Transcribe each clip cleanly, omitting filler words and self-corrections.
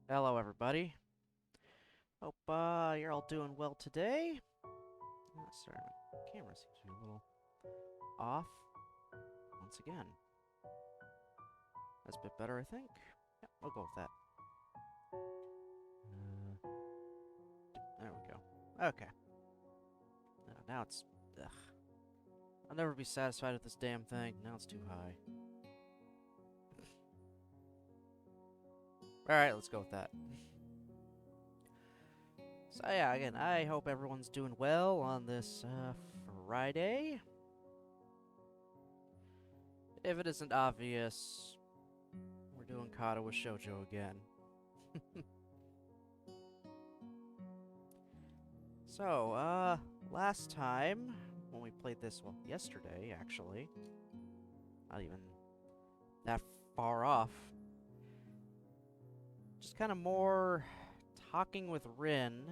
Hello, everybody. Hope you're all doing well today. Sorry, my camera seems to be a little off once again. That's a bit better, I think. Yeah, we'll go with that. There we go. Okay. Now it's... Ugh. I'll never be satisfied with this damn thing. Now it's too high. Alright, let's go with that. So yeah, again, I hope everyone's doing well on this Friday. If it isn't obvious, we're doing Katawa Shoujo again. So, last time when we played this, well, yesterday actually, not even that far off, just kind of more talking with Rin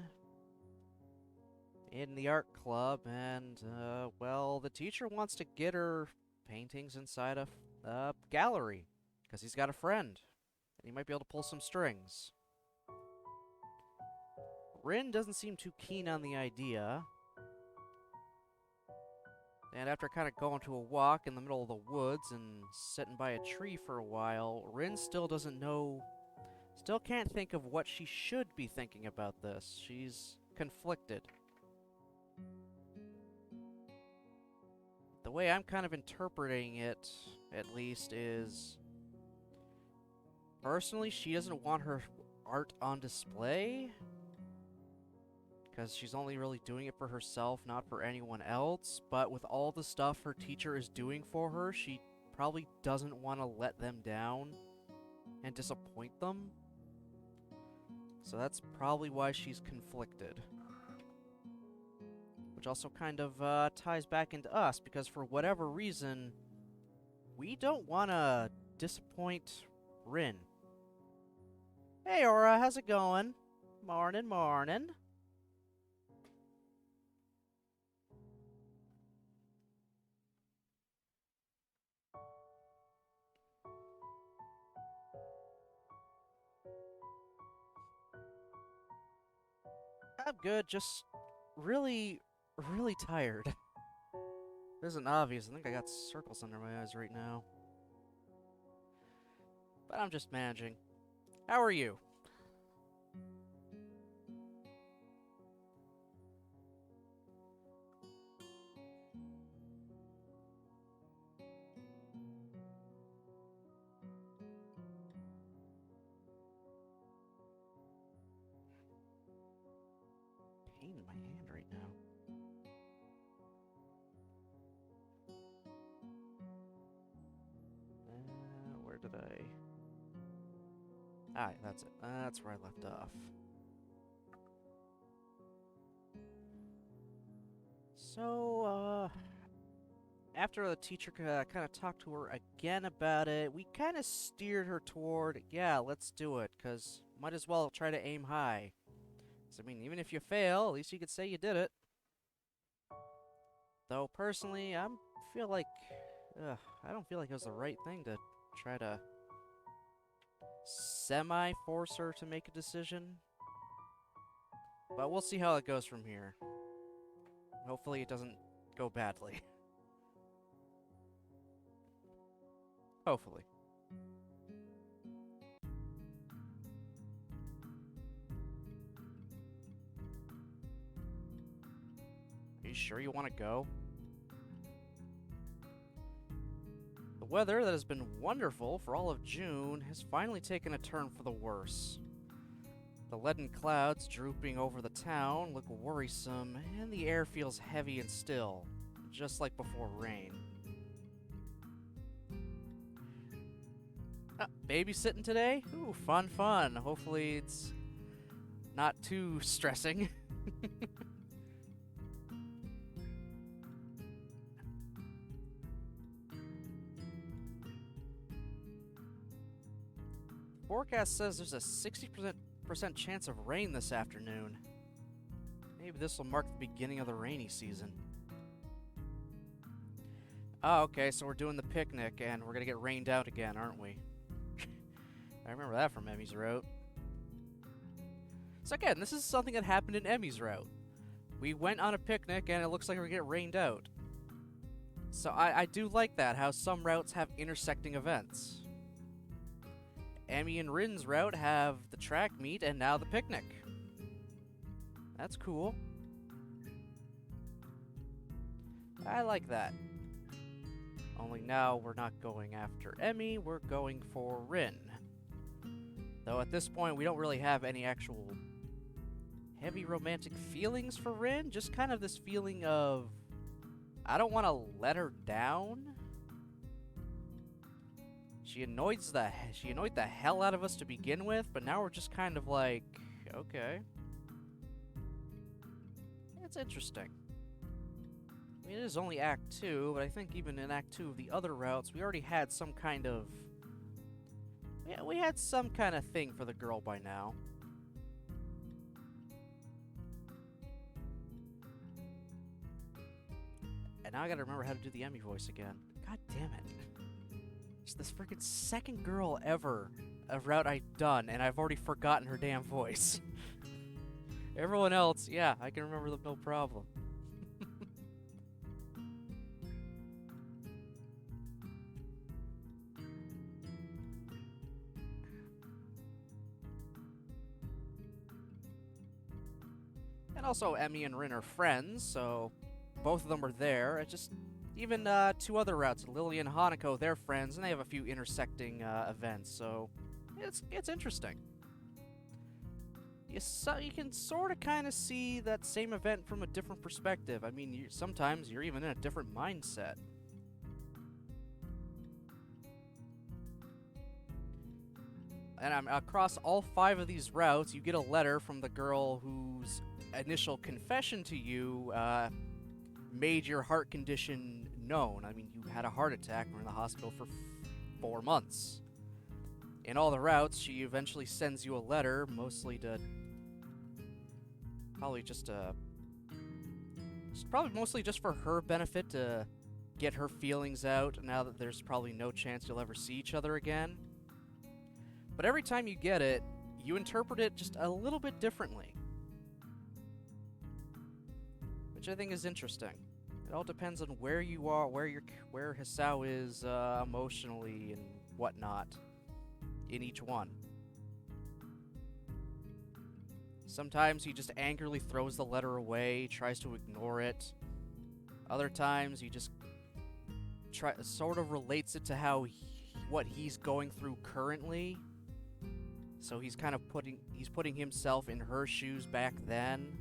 in the art club, and, well, the teacher wants to get her paintings inside a gallery, because he's got a friend, and he might be able to pull some strings. Rin doesn't seem too keen on the idea, and after kind of going to a walk in the middle of the woods and sitting by a tree for a while, Rin still doesn't know, still can't think of what she should be thinking about this. She's conflicted. The way I'm kind of interpreting it, at least, is personally, she doesn't want her art on display, because she's only really doing it for herself, not for anyone else. But with all the stuff her teacher is doing for her, she probably doesn't want to let them down and disappoint them. So that's probably why she's conflicted. Which also kind of ties back into us, because for whatever reason, we don't want to disappoint Rin. Hey, Aura, how's it going? Morning, morning. I'm good, just really, really tired. This isn't obvious. I think I got circles under my eyes right now. But I'm just managing. How are you? Pain in my hand right now. Where did I... Ah, that's it. That's where I left off. So, after the teacher kind of talked to her again about it, we kind of steered her toward, yeah, let's do it, because might as well try to aim high. I mean, even if you fail, at least you could say you did it. Though, personally, feel like... I don't feel like it was the right thing to try to semi-force her to make a decision. But we'll see how it goes from here. Hopefully it doesn't go badly. Hopefully. Are you sure you want to go? The weather that has been wonderful for all of June has finally taken a turn for the worse. The leaden clouds drooping over the town look worrisome, and the air feels heavy and still, just like before rain. Babysitting today? Ooh, fun, fun. Hopefully it's not too stressing. Forecast says there's a 60% chance of rain this afternoon. Maybe this will mark the beginning of the rainy season. Oh, okay, so we're doing the picnic, and we're gonna get rained out again, aren't we? I remember that from Emmy's Road. So again, this is something that happened in Emmy's route. We went on a picnic and it looks like we're getting rained out. So I do like that, how some routes have intersecting events. Emmy and Rin's route have the track meet and now the picnic. That's cool. I like that. Only now we're not going after Emmy, we're going for Rin. Though at this point we don't really have any actual heavy romantic feelings for Rin, just kind of this feeling of I don't want to let her down. She annoyed the hell out of us to begin with, but now we're just kind of like, okay. It's interesting. I mean, it is only Act 2, but I think even in Act 2 of the other routes, we already had some kind of... Yeah, we had some kind of thing for the girl by now. And now I gotta remember how to do the Emmy voice again. God damn it. It's this freaking second girl ever a route I've done, and I've already forgotten her damn voice. Everyone else, yeah, I can remember them no problem. And also, Emmy and Rin are friends, so both of them are there. It's just even two other routes, Lily and Hanako, they're friends, and they have a few intersecting events, so it's interesting. You can sort of kind of see that same event from a different perspective. I mean, sometimes you're even in a different mindset. And across all 5 of these routes, you get a letter from the girl whose initial confession to you made your heart condition known. I mean, you had a heart attack and were in the hospital for 4 months. In all the routes, she eventually sends you a letter, mostly to... Probably mostly just for her benefit, to get her feelings out now that there's probably no chance you'll ever see each other again. But every time you get it, you interpret it just a little bit differently. Which I think is interesting. It all depends on where you are, where Hisao is emotionally and whatnot in each one. Sometimes he just angrily throws the letter away, tries to ignore it. Other times he just sort of relates it to what he's going through currently. So he's kind of putting himself in her shoes back then.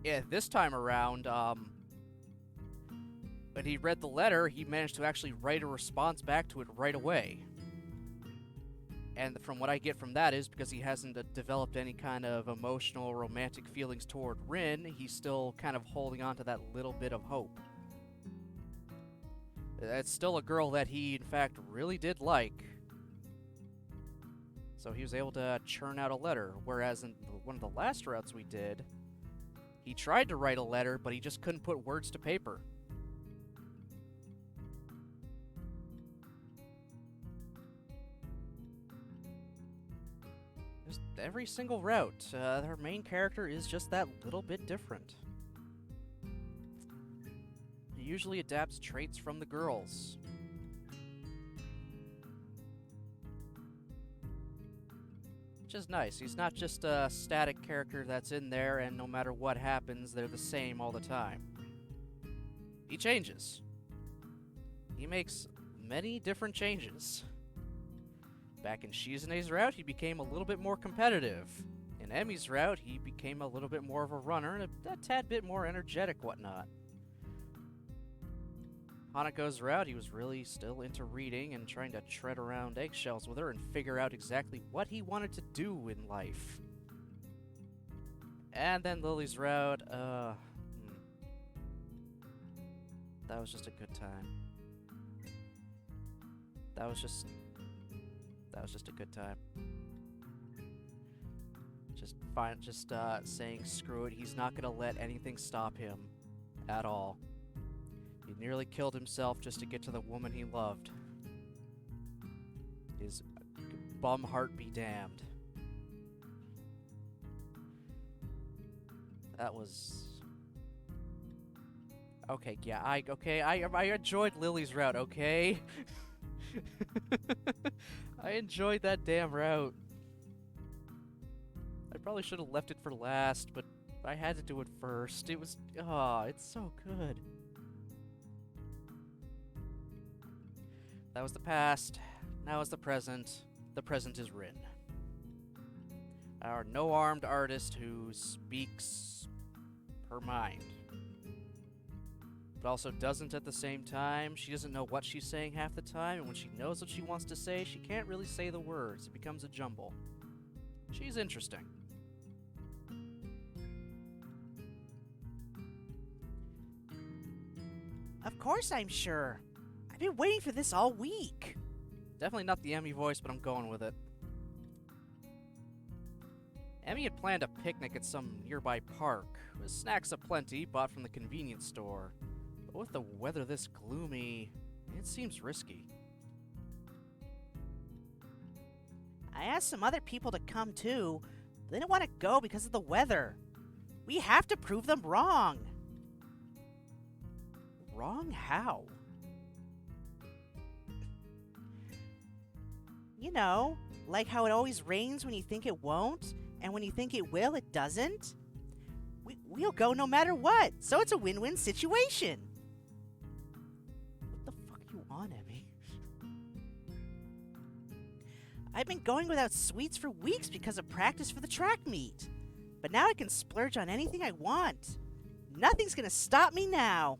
Yeah, this time around, when he read the letter, he managed to actually write a response back to it right away. And from what I get from that is because he hasn't developed any kind of emotional, romantic feelings toward Rin, he's still kind of holding on to that little bit of hope. It's still a girl that he, in fact, really did like. So he was able to churn out a letter, whereas in one of the last routes we did, he tried to write a letter, but he just couldn't put words to paper. Just every single route, their main character is just that little bit different. He usually adapts traits from the girls. Which is nice. He's not just a static character that's in there and no matter what happens, they're the same all the time. He changes. He makes many different changes. Back in Shizune's route, he became a little bit more competitive. In Emi's route, he became a little bit more of a runner and a tad bit more energetic whatnot. Hanako's route, he was really still into reading and trying to tread around eggshells with her and figure out exactly what he wanted to do in life. And then Lily's route, that was just a good time. That was just a good time. Just saying screw it, he's not gonna let anything stop him at all. He nearly killed himself just to get to the woman he loved. His bum heart be damned. That was... Okay, yeah, I enjoyed Lily's route, okay? I enjoyed that damn route. I probably should have left it for last, but I had to do it first. It was... Oh, it's so good. That was the past. Now is the present. The present is Rin. Our no-armed artist who speaks her mind. But also doesn't at the same time. She doesn't know what she's saying half the time, and when she knows what she wants to say, she can't really say the words. It becomes a jumble. She's interesting. Of course I'm sure. I've been waiting for this all week. Definitely not the Emmy voice, but I'm going with it. Emmy had planned a picnic at some nearby park, with snacks aplenty bought from the convenience store. But with the weather this gloomy, it seems risky. I asked some other people to come too, but they didn't want to go because of the weather. We have to prove them wrong. Wrong how? You know, like how it always rains when you think it won't, and when you think it will, it doesn't. We'll go no matter what, so it's a win-win situation. What the fuck are you on, Emmy? I've been going without sweets for weeks because of practice for the track meet. But now I can splurge on anything I want. Nothing's gonna stop me now.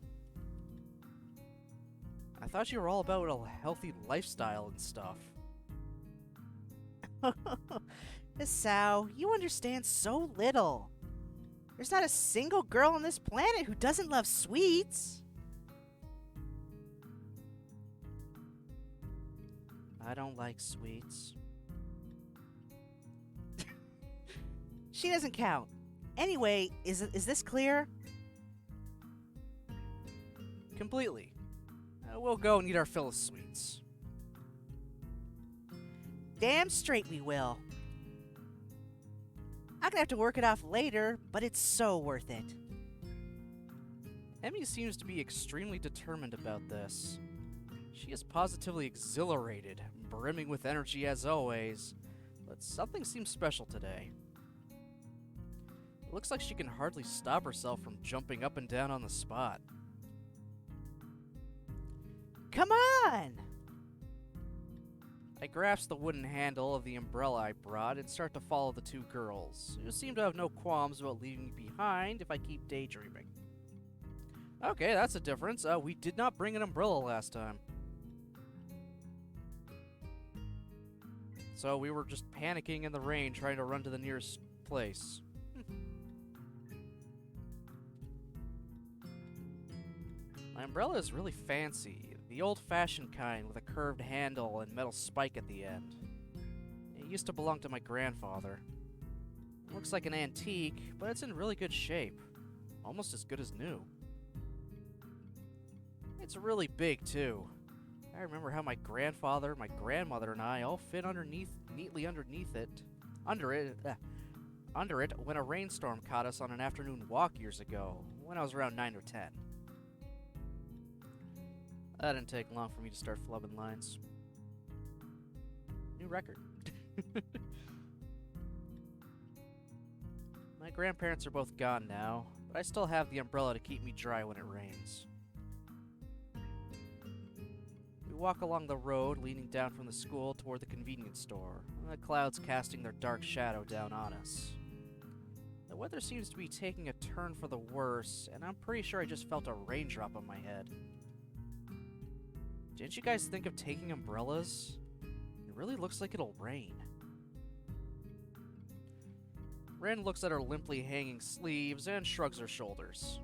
I thought you were all about a healthy lifestyle and stuff. Sao, you understand so little. There's not a single girl on this planet who doesn't love sweets. I don't like sweets. She doesn't count. Anyway, is this clear? Completely. We'll go and eat our fill of sweets. Damn straight we will. I'm gonna have to work it off later, but it's so worth it. Emmy seems to be extremely determined about this. She is positively exhilarated, brimming with energy as always, but something seems special today. It looks like she can hardly stop herself from jumping up and down on the spot. Come on! I grasp the wooden handle of the umbrella I brought and start to follow the two girls, who seem to have no qualms about leaving me behind if I keep daydreaming. Okay, that's a difference. We did not bring an umbrella last time. So we were just panicking in the rain trying to run to the nearest place. My umbrella is really fancy, the old-fashioned kind with a curved handle and metal spike at the end. It used to belong to my grandfather. It looks like an antique, but it's in really good shape. Almost as good as new. It's really big, too. I remember how my grandfather, my grandmother, and I all fit neatly underneath it. Under it when a rainstorm caught us on an afternoon walk years ago, when I was around 9 or 10. That didn't take long for me to start flubbing lines. New record. My grandparents are both gone now, but I still have the umbrella to keep me dry when it rains. We walk along the road leaning down from the school toward the convenience store, the clouds casting their dark shadow down on us. The weather seems to be taking a turn for the worse, and I'm pretty sure I just felt a raindrop on my head. Didn't you guys think of taking umbrellas? It really looks like it'll rain. Ren looks at her limply hanging sleeves and shrugs her shoulders.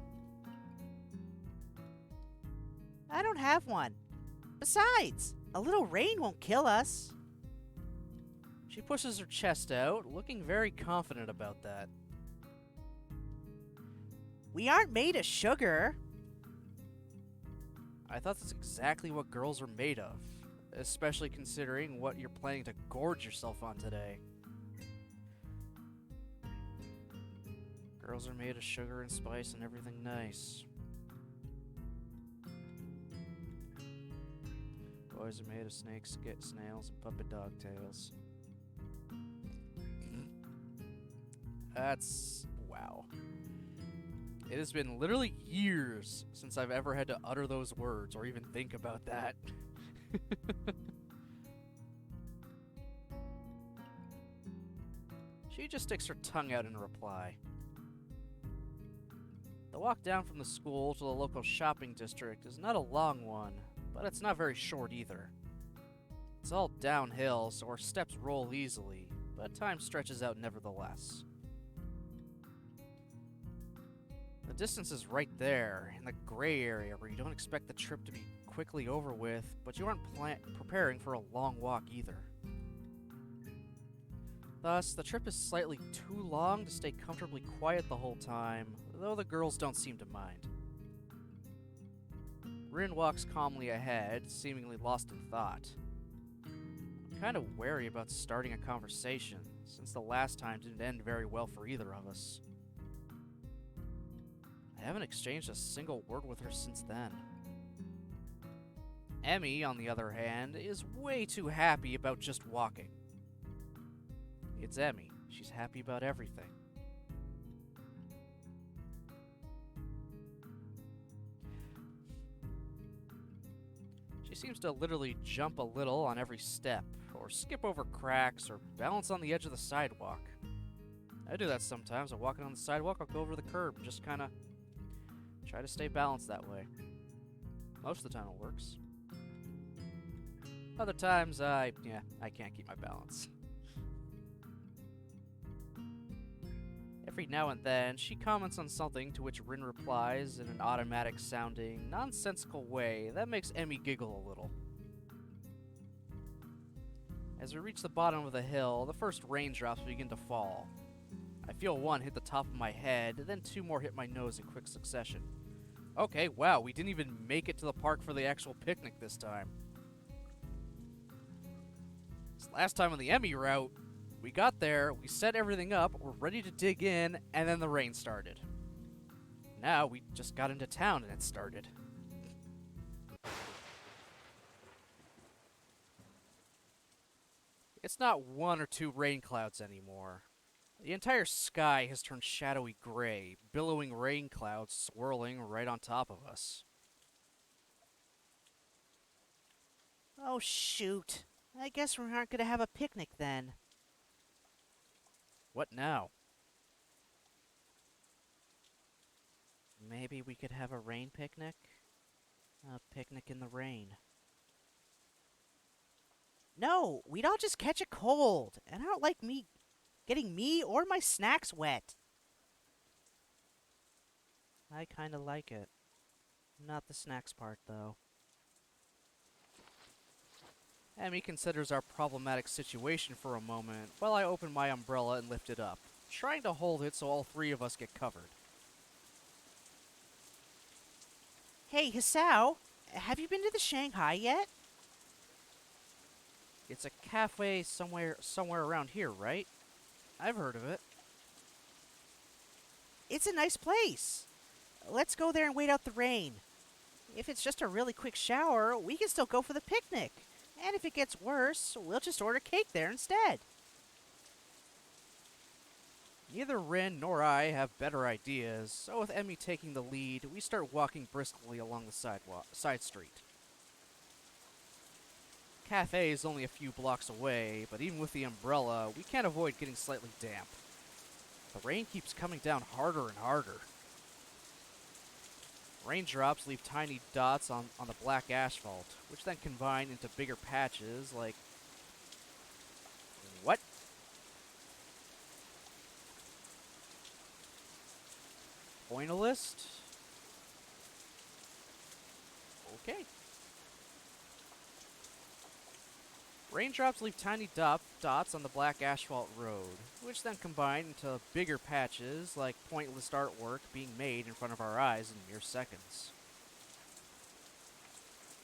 I don't have one. Besides, a little rain won't kill us. She pushes her chest out, looking very confident about that. We aren't made of sugar. I thought that's exactly what girls are made of, especially considering what you're planning to gorge yourself on today. Girls are made of sugar and spice and everything nice. Boys are made of snakes, snails, and puppet dog tails. That's... wow. It has been literally years since I've ever had to utter those words or even think about that. She just sticks her tongue out in reply. The walk down from the school to the local shopping district is not a long one, but it's not very short either. It's all downhill, so our steps roll easily, but time stretches out nevertheless. The distance is right there, in the gray area where you don't expect the trip to be quickly over with, but you aren't preparing for a long walk either. Thus, the trip is slightly too long to stay comfortably quiet the whole time, though the girls don't seem to mind. Rin walks calmly ahead, seemingly lost in thought. I'm kind of wary about starting a conversation, since the last time didn't end very well for either of us. I haven't exchanged a single word with her since then. Emmy, on the other hand, is way too happy about just walking. It's Emmy. She's happy about everything. She seems to literally jump a little on every step, or skip over cracks, or balance on the edge of the sidewalk. I do that sometimes. I'm walking on the sidewalk, I'll go over the curb and just kind of try to stay balanced that way. Most of the time it works. Other times, I can't keep my balance. Every now and then, she comments on something to which Rin replies in an automatic-sounding, nonsensical way that makes Emmy giggle a little. As we reach the bottom of the hill, the first raindrops begin to fall. I feel one hit the top of my head, then two more hit my nose in quick succession. Okay, wow, we didn't even make it to the park for the actual picnic this time. This last time on the Emmy route, we got there, we set everything up, we're ready to dig in, and then the rain started. Now we just got into town and it started. It's not one or two rain clouds anymore. The entire sky has turned shadowy gray, billowing rain clouds swirling right on top of us. Oh, shoot. I guess we aren't going to have a picnic then. What now? Maybe we could have a rain picnic? A picnic in the rain. No, we'd all just catch a cold, and I don't like getting me or my snacks wet. I kinda like it. Not the snacks part, though. Emmy considers our problematic situation for a moment while I open my umbrella and lift it up, trying to hold it so all three of us get covered. Hey, Hisao, have you been to the Shanghai yet? It's a cafe somewhere around here, right? I've heard of it. It's a nice place. Let's go there and wait out the rain. If it's just a really quick shower, we can still go for the picnic. And if it gets worse, we'll just order cake there instead. Neither Rin nor I have better ideas, so with Emmy taking the lead, we start walking briskly along the side street. Cafe is only a few blocks away, but even with the umbrella, we can't avoid getting slightly damp. The rain keeps coming down harder and harder. Raindrops leave tiny dots on the black asphalt, which then combine into bigger patches like... What? Pointillist? Okay. Raindrops leave tiny dots on the black asphalt road, which then combine into bigger patches like pointless artwork being made in front of our eyes in mere seconds.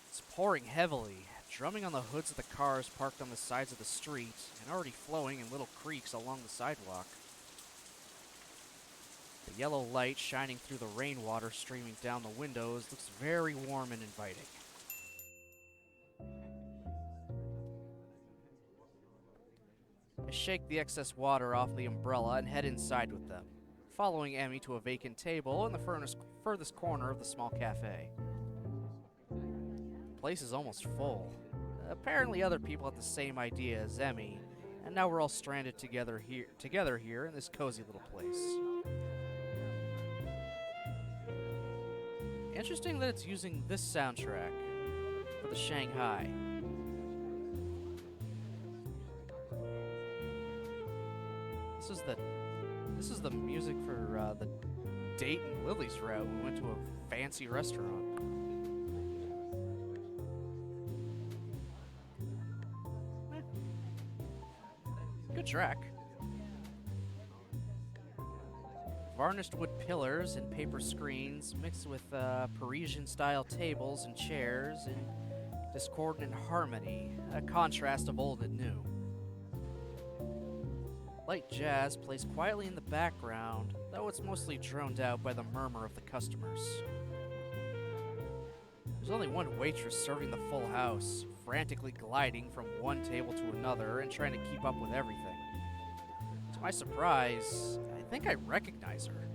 It's pouring heavily, drumming on the hoods of the cars parked on the sides of the street and already flowing in little creeks along the sidewalk. The yellow light shining through the rainwater streaming down the windows looks very warm and inviting. I shake the excess water off the umbrella and head inside with them, following Emmy to a vacant table in the furthest corner of the small cafe. The place is almost full. Apparently other people had the same idea as Emmy, and now we're all stranded together here in this cozy little place. Interesting that it's using this soundtrack for the Shanghai. This is the music for the date and Lily's route. We went to a fancy restaurant. Good track. Varnished wood pillars and paper screens mixed with Parisian-style tables and chairs in discordant harmony, a contrast of old and new. Light jazz plays quietly in the background, though it's mostly drowned out by the murmur of the customers. There's only one waitress serving the full house, frantically gliding from one table to another and trying to keep up with everything. To my surprise, I think I recognize her.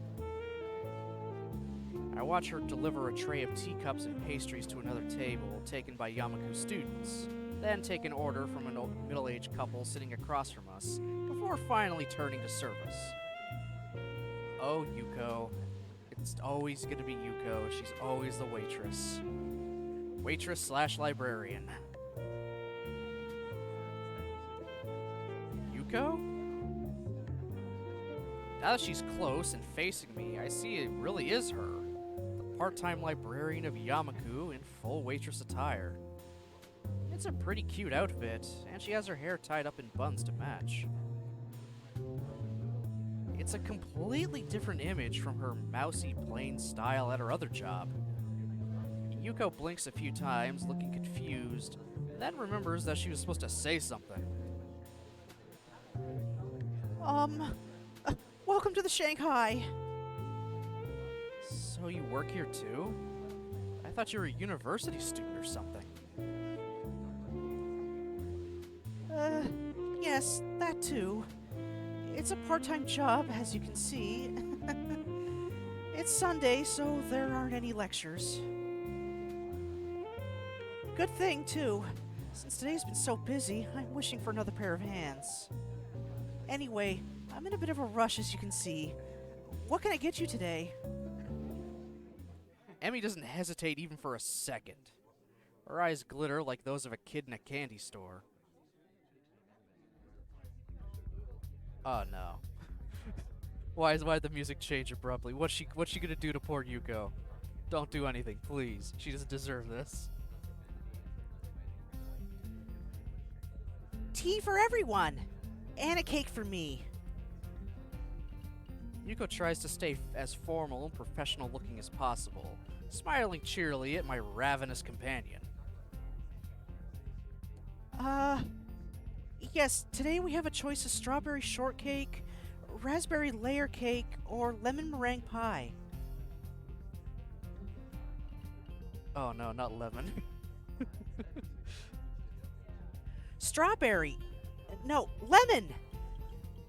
I watch her deliver a tray of teacups and pastries to another table taken by Yamaku students, then take an order from an old middle-aged couple sitting across from us, before finally turning to serve us. Oh, Yuko. It's always gonna be Yuko. She's always the waitress. Waitress/librarian. Yuko? Now that she's close and facing me, I see it really is her. The part-time librarian of Yamaku in full waitress attire. It's a pretty cute outfit, and she has her hair tied up in buns to match. It's a completely different image from her mousy, plain style at her other job. Yuko blinks a few times, looking confused, then remembers that she was supposed to say something. Welcome to the Shanghai. So you work here too? I thought you were a university student or something. Yes, that too. It's a part-time job, as you can see. It's Sunday, so there aren't any lectures. Good thing, too. Since today's been so busy, I'm wishing for another pair of hands. Anyway, I'm in a bit of a rush, as you can see. What can I get you today? Emmy doesn't hesitate even for a second. Her eyes glitter like those of a kid in a candy store. Oh no. Why'd the music change abruptly? What's she gonna do to poor Yuko? Don't do anything, please. She doesn't deserve this. Tea for everyone! And a cake for me. Yuko tries to stay as formal and professional looking as possible, smiling cheerily at my ravenous companion. Yes, today we have a choice of strawberry shortcake, raspberry layer cake, or lemon meringue pie. Oh no, not lemon. Strawberry! No, lemon!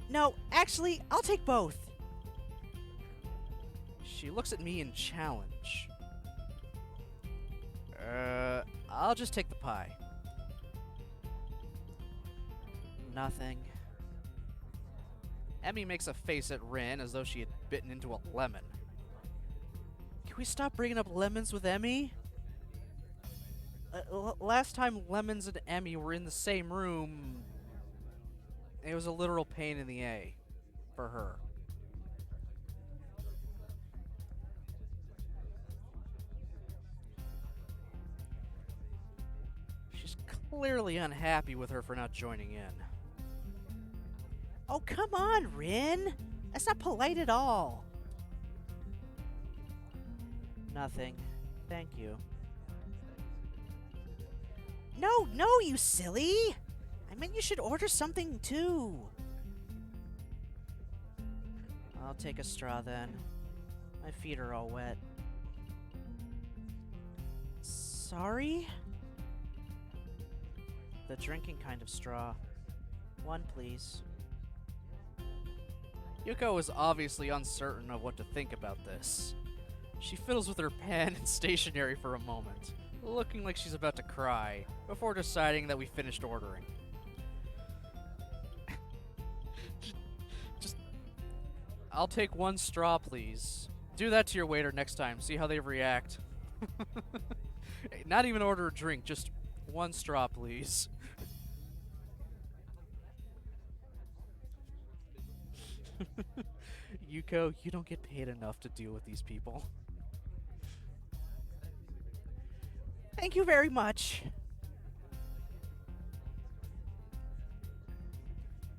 No, actually, I'll take both. She looks at me in challenge. I'll just take the pie. Nothing. Emmy makes a face at Rin as though she had bitten into a lemon. Can we stop bringing up lemons with Emmy? Last time Lemons and Emmy were in the same room, it was a literal pain in the A for her. She's clearly unhappy with her for not joining in. Oh, come on, Rin! That's not polite at all. Nothing. Thank you. No, you silly! I meant you should order something, too. I'll take a straw then. My feet are all wet. Sorry? The drinking kind of straw. One, please. Yuko is obviously uncertain of what to think about this. She fiddles with her pen and stationery for a moment, looking like she's about to cry, before deciding that we finished ordering. Just, I'll take one straw, please. Do that to your waiter next time, see how they react. Not even order a drink, just one straw, please. Yuko, you don't get paid enough to deal with these people. Thank you very much.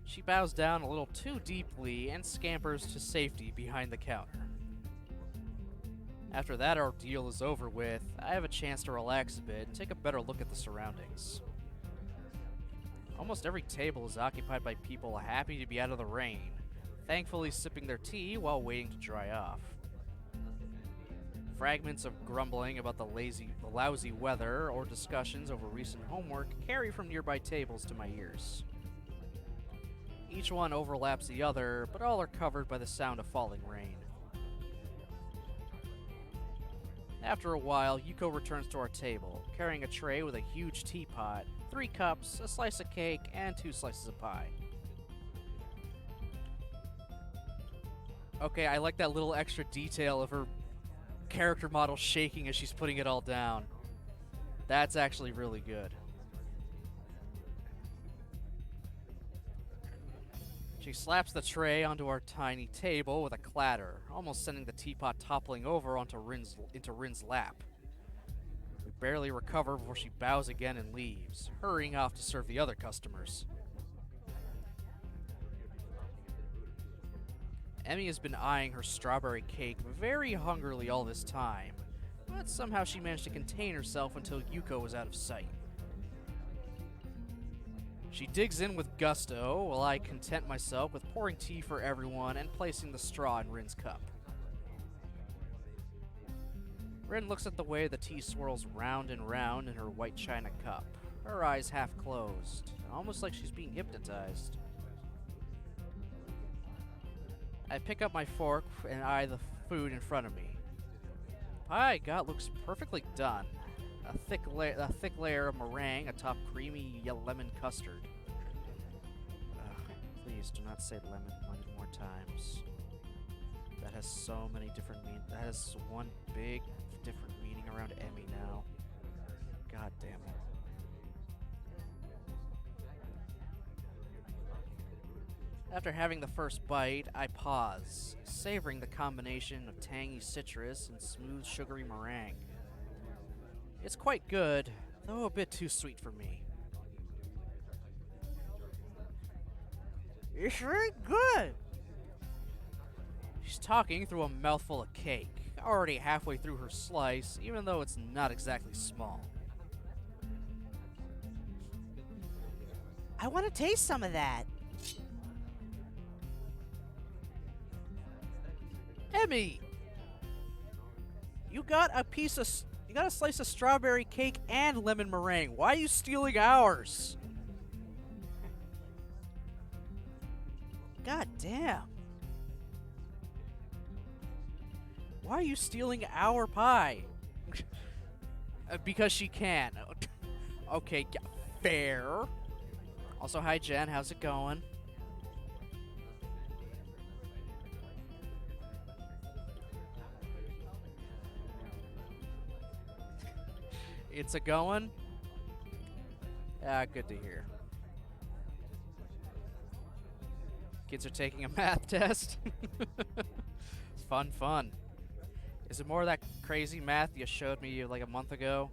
She bows down a little too deeply and scampers to safety behind the counter. After that ordeal is over with, I have a chance to relax a bit and take a better look at the surroundings. Almost every table is occupied by people happy to be out of the rain, thankfully sipping their tea while waiting to dry off. Fragments of grumbling about the lousy weather or discussions over recent homework carry from nearby tables to my ears. Each one overlaps the other, but all are covered by the sound of falling rain. After a while, Yuko returns to our table, carrying a tray with a huge teapot, 3 cups, a slice of cake, and 2 slices of pie. Okay, I like that little extra detail of her character model shaking as she's putting it all down. That's actually really good. She slaps the tray onto our tiny table with a clatter, almost sending the teapot toppling over into Rin's lap. We barely recover before she bows again and leaves, hurrying off to serve the other customers. Emmy has been eyeing her strawberry cake very hungrily all this time, but somehow she managed to contain herself until Yuko was out of sight. She digs in with gusto, while I content myself with pouring tea for everyone and placing the straw in Rin's cup. Rin looks at the way the tea swirls round and round in her white china cup, her eyes half closed, almost like she's being hypnotized. I pick up my fork and eye the food in front of me. The pie I got looks perfectly done. A thick layer of meringue atop creamy lemon custard. Please do not say lemon more times. That has so many different meanings. That has one big different meaning around Emmy now. God damn it. After having the first bite, I pause, savoring the combination of tangy citrus and smooth sugary meringue. It's quite good, though a bit too sweet for me. It's very good. She's talking through a mouthful of cake, already halfway through her slice, even though it's not exactly small. I want to taste some of that. Emmy! You got a slice of strawberry cake and lemon meringue. Why are you stealing ours? God damn. Why are you stealing our pie? Because she can. Okay, fair. Also, hi Jen, how's it going? It's a going? Ah, good to hear. Kids are taking a math test. Fun. Is it more of that crazy math you showed me like a month ago?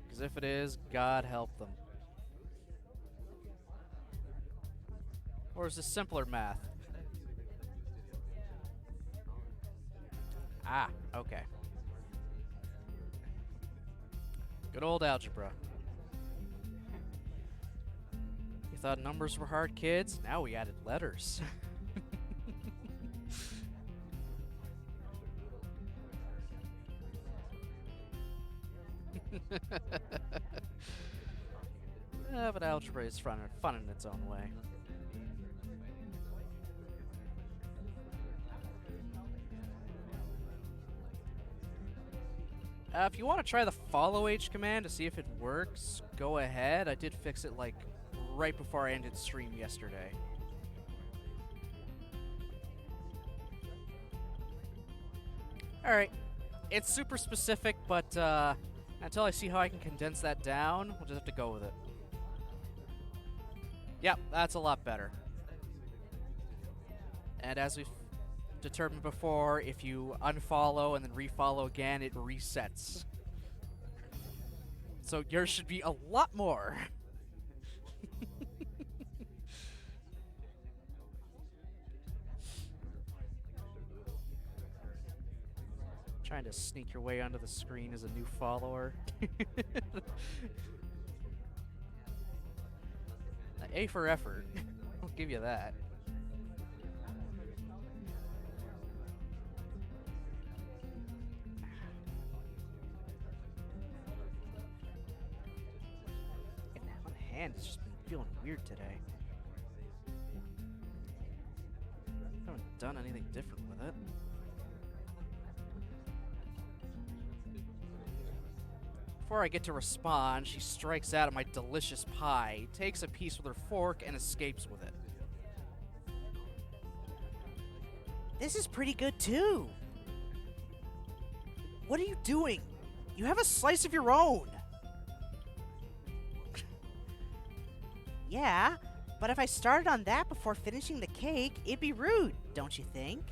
Because if it is, God help them. Or is this simpler math? Ah, okay. Good old algebra. You thought numbers were hard, kids? Now we added letters. But algebra is fun in its own way. If you want to try the follow H command to see if it works, go ahead. I did fix it like right before I ended stream yesterday. Alright, it's super specific, but until I see how I can condense that down, we'll just have to go with it. Yep, that's a lot better. And as we've determined before, if you unfollow and then refollow again, it resets. So yours should be a lot more. Trying to sneak your way onto the screen as a new follower. A for effort. I'll give you that. And one hand has just been feeling weird today. I haven't done anything different with it. Before I get to respond, she strikes out at my delicious pie, takes a piece with her fork, and escapes with it. This is pretty good too. What are you doing? You have a slice of your own. Yeah, but if I started on that before finishing the cake, it'd be rude, don't you think?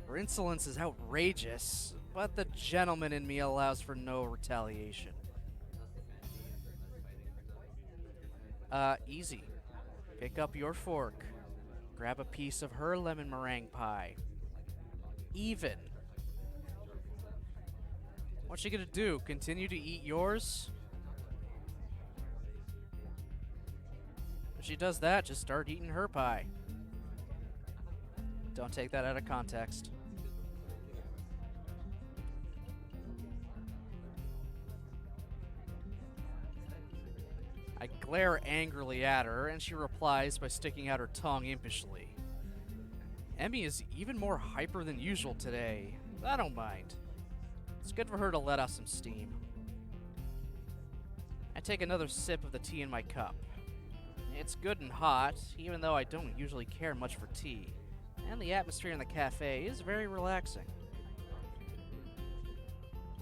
Her insolence is outrageous, but the gentleman in me allows for no retaliation. Easy. Pick up your fork. Grab a piece of her lemon meringue pie. Even. What's she gonna do? Continue to eat yours? If she does that, just start eating her pie. Don't take that out of context. I glare angrily at her, and she replies by sticking out her tongue impishly. Emmy is even more hyper than usual today. I don't mind. It's good for her to let off some steam. I take another sip of the tea in my cup. It's good and hot, even though I don't usually care much for tea, and the atmosphere in the cafe is very relaxing.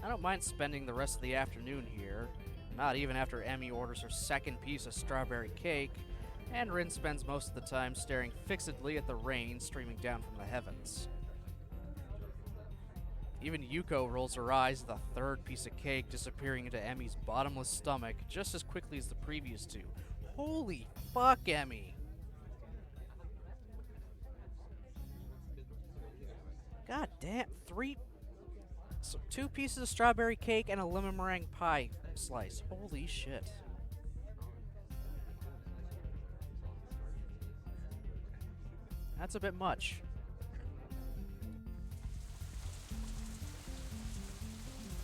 I don't mind spending the rest of the afternoon here, not even after Emmy orders her second piece of strawberry cake, and Rin spends most of the time staring fixedly at the rain streaming down from the heavens. Even Yuko rolls her eyes at the third piece of cake disappearing into Emmy's bottomless stomach just as quickly as the previous two. Holy fuck, Emmy! God damn, so 2 pieces of strawberry cake and a lemon meringue pie slice. Holy shit. That's a bit much.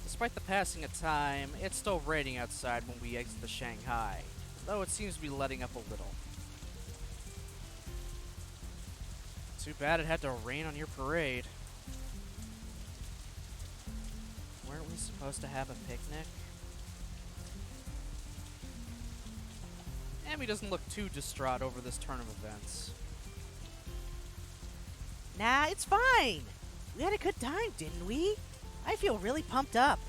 Despite the passing of time, it's still raining outside when we exit the Shanghai, though it seems to be letting up a little. Too bad it had to rain on your parade. Weren't we supposed to have a picnic? Emmy doesn't look too distraught over this turn of events. Nah, it's fine. We had a good time, didn't we? I feel really pumped up.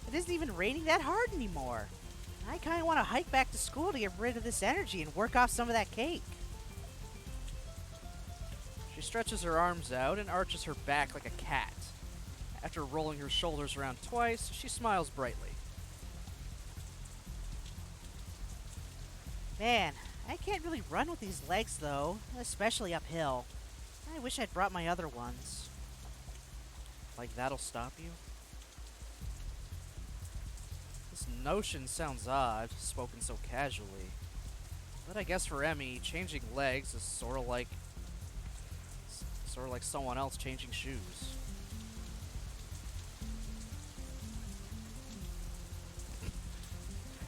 It isn't even raining that hard anymore. I kind of want to hike back to school to get rid of this energy and work off some of that cake. She stretches her arms out and arches her back like a cat. After rolling her shoulders around twice, she smiles brightly. Man, I can't really run with these legs though, especially uphill. I wish I'd brought my other ones. Like that'll stop you? This notion sounds odd, spoken so casually. But I guess for Emmy, changing legs is sort of like someone else changing shoes.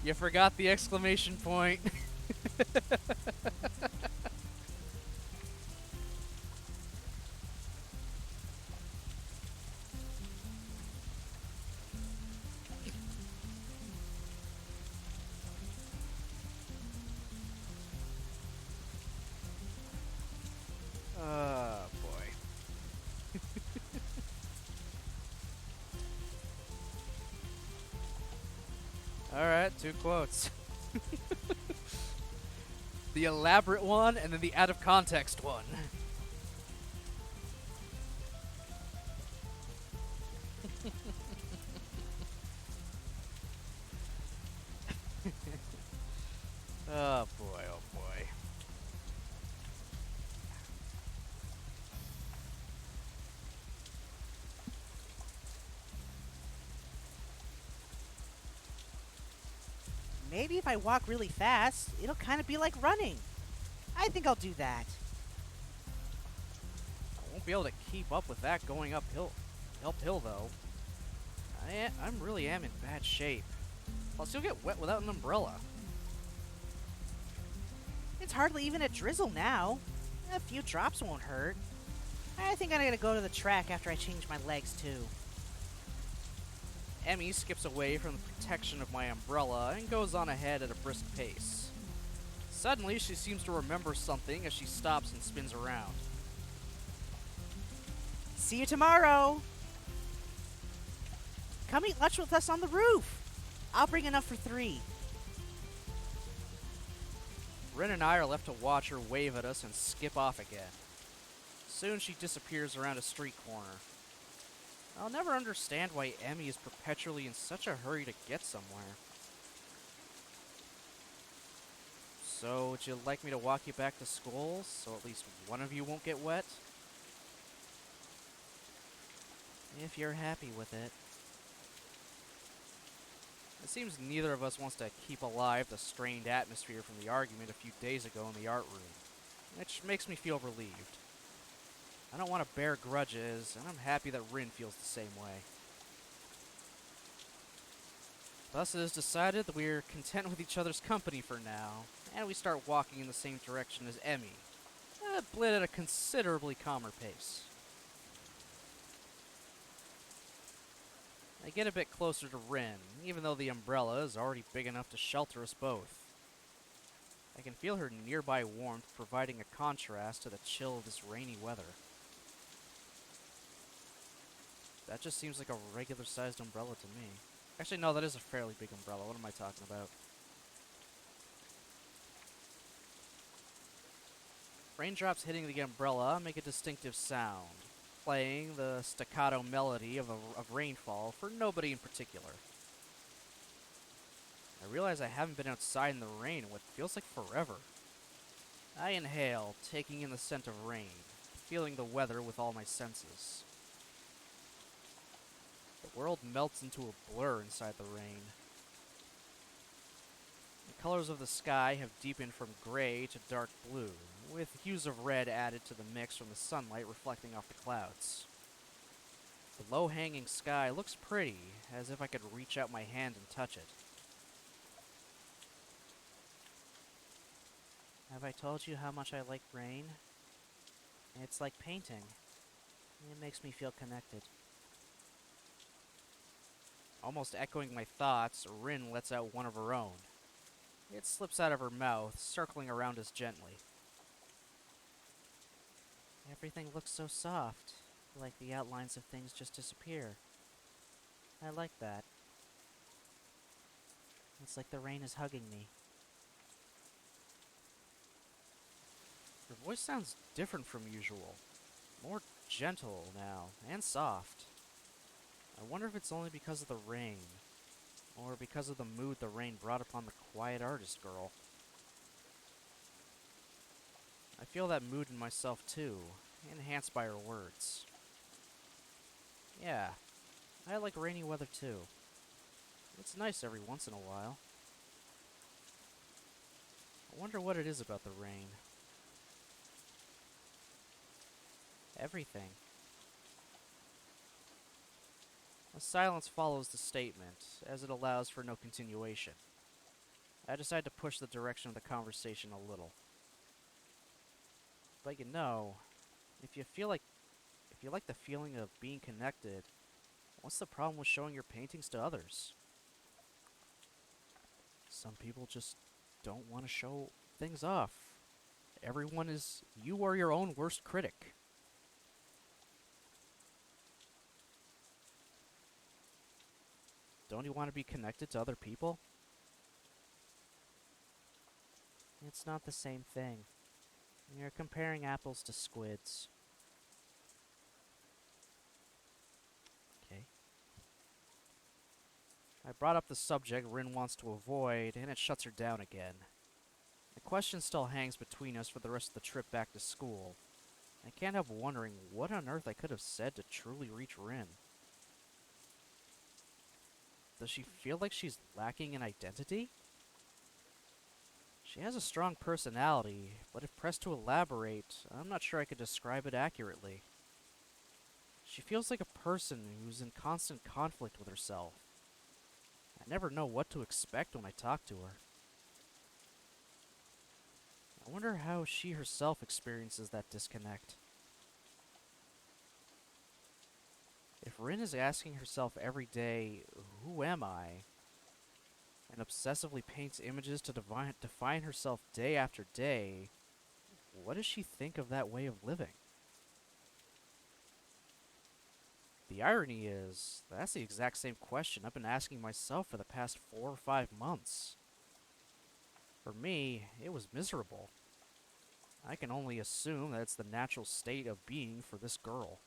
You forgot the exclamation point. Oh, boy. Alright, two quotes. The elaborate one and then the out of context one. Oh boy, oh boy. Maybe if I walk really fast, it'll kind of be like running. I think I'll do that. I won't be able to keep up with that going uphill though. I'm really am in bad shape. Plus, you'll get wet without an umbrella. It's hardly even a drizzle now. A few drops won't hurt. I think I'm gonna go to the track after I change my legs too. Emmy skips away from the protection of my umbrella and goes on ahead at a brisk pace. Suddenly, she seems to remember something as she stops and spins around. See you tomorrow! Come eat lunch with us on the roof! I'll bring enough for 3. Rin and I are left to watch her wave at us and skip off again. Soon she disappears around a street corner. I'll never understand why Emmy is perpetually in such a hurry to get somewhere. So, would you like me to walk you back to school so at least one of you won't get wet? If you're happy with it. It seems neither of us wants to keep alive the strained atmosphere from the argument a few days ago in the art room, which makes me feel relieved. I don't want to bear grudges, and I'm happy that Rin feels the same way. Thus it is decided that we are content with each other's company for now, and we start walking in the same direction as Emmy, but at a considerably calmer pace. I get a bit closer to Rin, even though the umbrella is already big enough to shelter us both. I can feel her nearby warmth providing a contrast to the chill of this rainy weather. That just seems like a regular-sized umbrella to me. Actually, no, that is a fairly big umbrella. What am I talking about? Raindrops hitting the umbrella make a distinctive sound, playing the staccato melody of rainfall for nobody in particular. I realize I haven't been outside in the rain in what feels like forever. I inhale, taking in the scent of rain, feeling the weather with all my senses. The world melts into a blur inside the rain. The colors of the sky have deepened from gray to dark blue, with hues of red added to the mix from the sunlight reflecting off the clouds. The low-hanging sky looks pretty, as if I could reach out my hand and touch it. Have I told you how much I like rain? It's like painting. It makes me feel connected. Almost echoing my thoughts, Rin lets out one of her own. It slips out of her mouth, circling around us gently. Everything looks so soft, like the outlines of things just disappear. I like that. It's like the rain is hugging me. Her voice sounds different from usual. More gentle now, and soft. I wonder if it's only because of the rain, or because of the mood the rain brought upon the quiet artist girl. I feel that mood in myself too, enhanced by her words. Yeah, I like rainy weather too. It's nice every once in a while. I wonder what it is about the rain. Everything. A silence follows the statement, as it allows for no continuation. I decided to push the direction of the conversation a little. But if you feel like if you like the feeling of being connected, what's the problem with showing your paintings to others? Some people just don't want to show things off. You are your own worst critic. Don't you want to be connected to other people? It's not the same thing. You're comparing apples to squids. Okay. I brought up the subject Rin wants to avoid, and it shuts her down again. The question still hangs between us for the rest of the trip back to school. I can't help wondering what on earth I could have said to truly reach Rin. Does she feel like she's lacking in identity? She has a strong personality, but if pressed to elaborate, I'm not sure I could describe it accurately. She feels like a person who's in constant conflict with herself. I never know what to expect when I talk to her. I wonder how she herself experiences that disconnect. If Rin is asking herself every day, who am I? And obsessively paints images to define herself day after day, what does she think of that way of living? The irony is, that's the exact same question I've been asking myself for the past 4 or 5 months. For me, it was miserable. I can only assume that it's the natural state of being for this girl.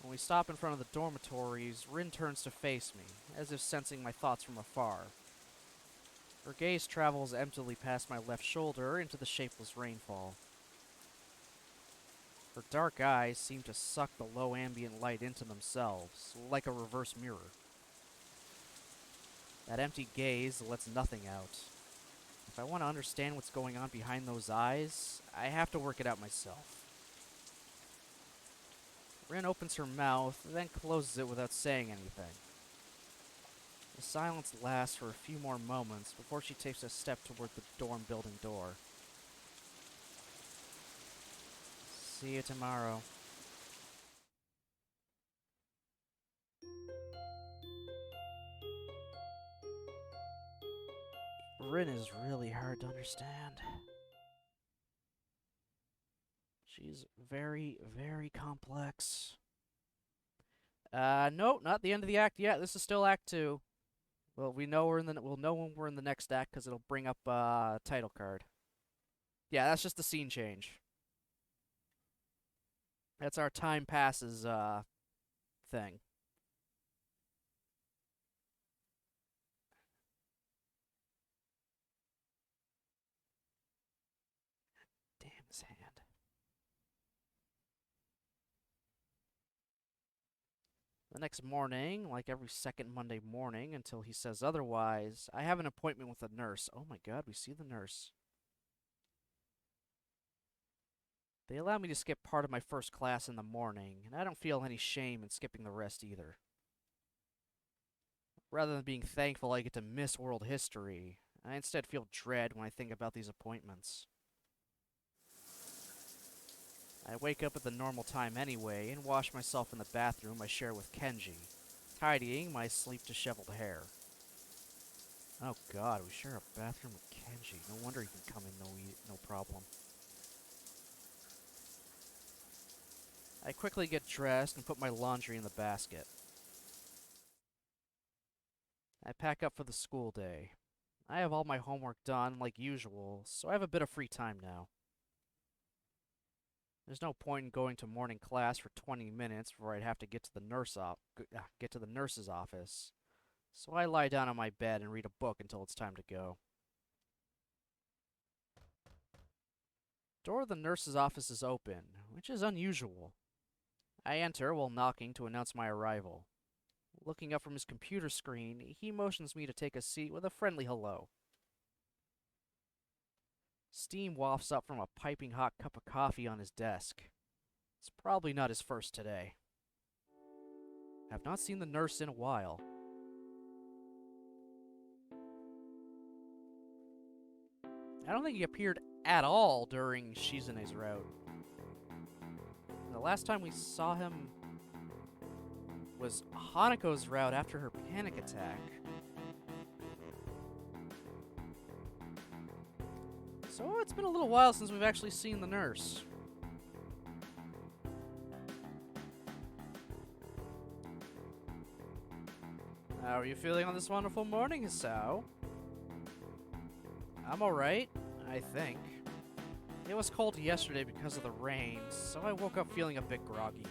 When we stop in front of the dormitories, Rin turns to face me, as if sensing my thoughts from afar. Her gaze travels emptily past my left shoulder into the shapeless rainfall. Her dark eyes seem to suck the low ambient light into themselves, like a reverse mirror. That empty gaze lets nothing out. If I want to understand what's going on behind those eyes, I have to work it out myself. Rin opens her mouth, then closes it without saying anything. The silence lasts for a few more moments before she takes a step toward the dorm building door. See you tomorrow. Rin is really hard to understand. She's very, very complex. No, not the end of the act yet. This is still Act 2. Well, we'll know when we're in the next act because it'll bring up title card. Yeah, that's just the scene change. That's our time passes thing. Damn his hand. The next morning, like every second Monday morning until he says otherwise, I have an appointment with a nurse. Oh my god, we see the nurse. They allow me to skip part of my first class in the morning, and I don't feel any shame in skipping the rest either. Rather than being thankful I get to miss world history, I instead feel dread when I think about these appointments. I wake up at the normal time anyway and wash myself in the bathroom I share with Kenji, tidying my sleep-disheveled hair. Oh god, we share a bathroom with Kenji. No wonder he can come in no problem. I quickly get dressed and put my laundry in the basket. I pack up for the school day. I have all my homework done like usual, so I have a bit of free time now. There's no point in going to morning class for 20 minutes before I'd have to get to the nurse's office. So I lie down on my bed and read a book until it's time to go. Door of the nurse's office is open, which is unusual. I enter while knocking to announce my arrival. Looking up from his computer screen, he motions me to take a seat with a friendly hello. Steam wafts up from a piping hot cup of coffee on his desk. It's probably not his first today. I've not seen the nurse in a while. I don't think he appeared at all during Shizune's route. And the last time we saw him was Hanako's route after her panic attack. So it's been a little while since we've actually seen the nurse. How are you feeling on this wonderful morning, Hisao? I'm alright, I think. It was cold yesterday because of the rain, so I woke up feeling a bit groggy.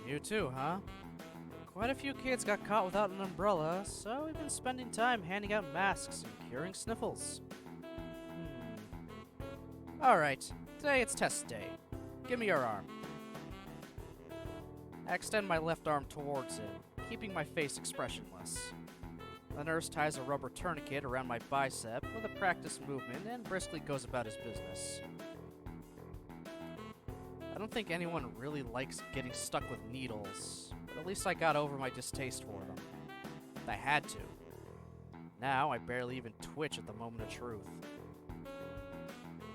You too, huh? Quite a few kids got caught without an umbrella, so we've been spending time handing out masks and curing sniffles. Alright, today it's test day. Give me your arm. I extend my left arm towards him, keeping my face expressionless. The nurse ties a rubber tourniquet around my bicep with a practice movement and briskly goes about his business. I don't think anyone really likes getting stuck with needles, but at least I got over my distaste for them. I had to. Now I barely even twitch at the moment of truth.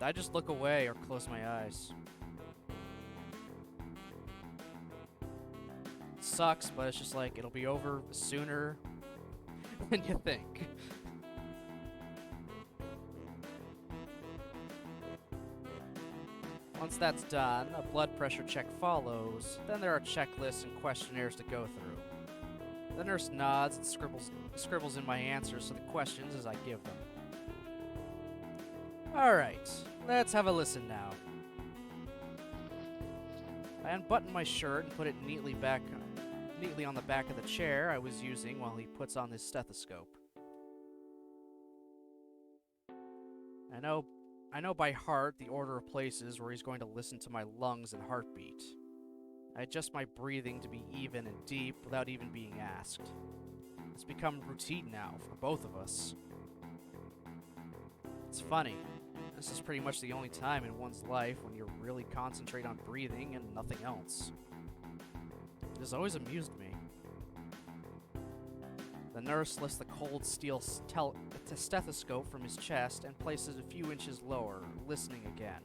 I just look away or close my eyes. It sucks, but it's just like it'll be over sooner than you think. Once that's done, a blood pressure check follows. Then there are checklists and questionnaires to go through. The nurse nods and scribbles in my answers to the questions as I give them. Alright, let's have a listen now. I unbutton my shirt and put it neatly on the back of the chair I was using while he puts on his stethoscope. I know by heart the order of places where he's going to listen to my lungs and heartbeat. I adjust my breathing to be even and deep without even being asked. It's become routine now for both of us. It's funny. This is pretty much the only time in one's life when you really concentrate on breathing and nothing else. It has always amused me. The nurse lifts the cold steel stethoscope from his chest and places it a few inches lower, listening again.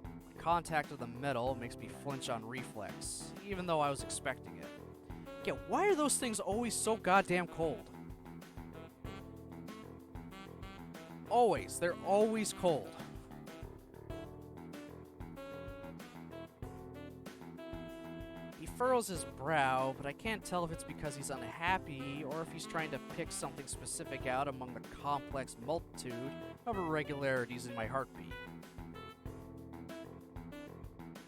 The contact of the metal makes me flinch on reflex, even though I was expecting it. Yeah, why are those things always so goddamn cold? Always. They're always cold. He furrows his brow, but I can't tell if it's because he's unhappy or if he's trying to pick something specific out among the complex multitude of irregularities in my heartbeat.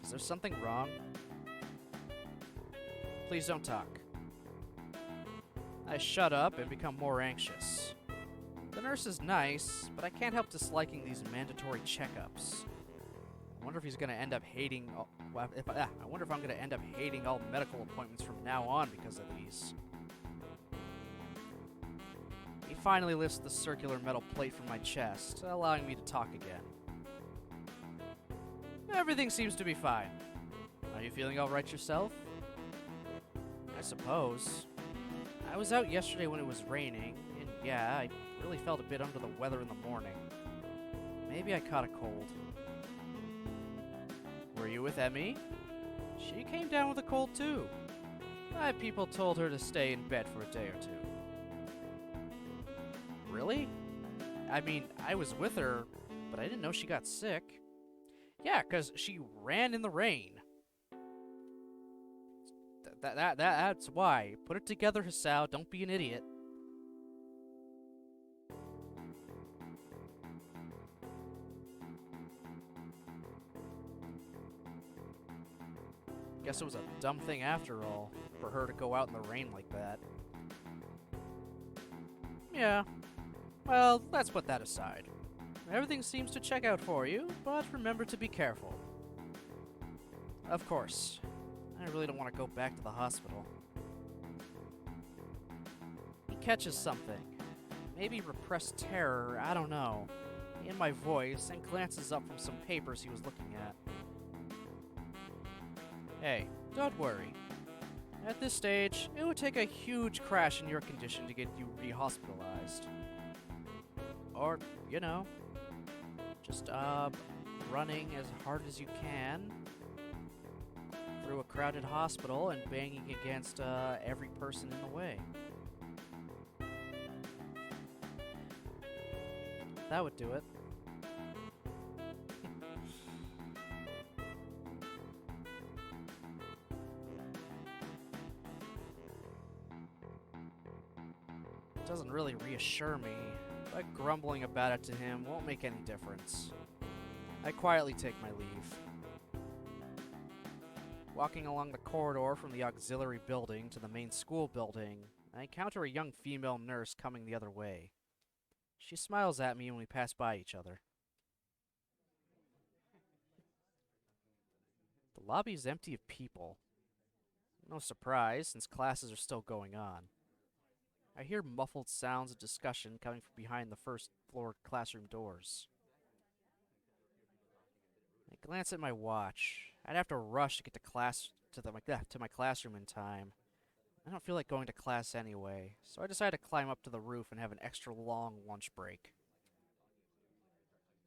Is there something wrong? Please don't talk. I shut up and become more anxious. The nurse is nice, but I can't help disliking these mandatory checkups. I wonder if he's going to end up hating. I wonder if I'm going to end up hating all medical appointments from now on because of these. He finally lifts the circular metal plate from my chest, allowing me to talk again. Everything seems to be fine. Are you feeling all right yourself? I suppose. I was out yesterday when it was raining, and yeah, I really felt a bit under the weather in the morning. Maybe I caught a cold. Were you with Emmy? She came down with a cold too. My people told her to stay in bed for a day or two. Really? I mean, I was with her, but I didn't know she got sick. Yeah, 'cause she ran in the rain. That's why. Put it together, Hisao. Don't be an idiot. Guess it was a dumb thing after all, for her to go out in the rain like that. Yeah. Well, let's put that aside. Everything seems to check out for you, but remember to be careful. Of course. I really don't want to go back to the hospital. He catches something. Maybe repressed terror, I don't know, in my voice and glances up from some papers he was looking at. Hey, don't worry. At this stage, it would take a huge crash in your condition to get you rehospitalized. Or, you know, just running as hard as you can through a crowded hospital and banging against every person in the way. That would do it. It doesn't really reassure me, but grumbling about it to him won't make any difference. I quietly take my leave. Walking along the corridor from the auxiliary building to the main school building, I encounter a young female nurse coming the other way. She smiles at me when we pass by each other. The lobby is empty of people. No surprise, since classes are still going on. I hear muffled sounds of discussion coming from behind the first floor classroom doors. I glance at my watch. I'd have to rush to get to my classroom in time. I don't feel like going to class anyway, so I decide to climb up to the roof and have an extra long lunch break.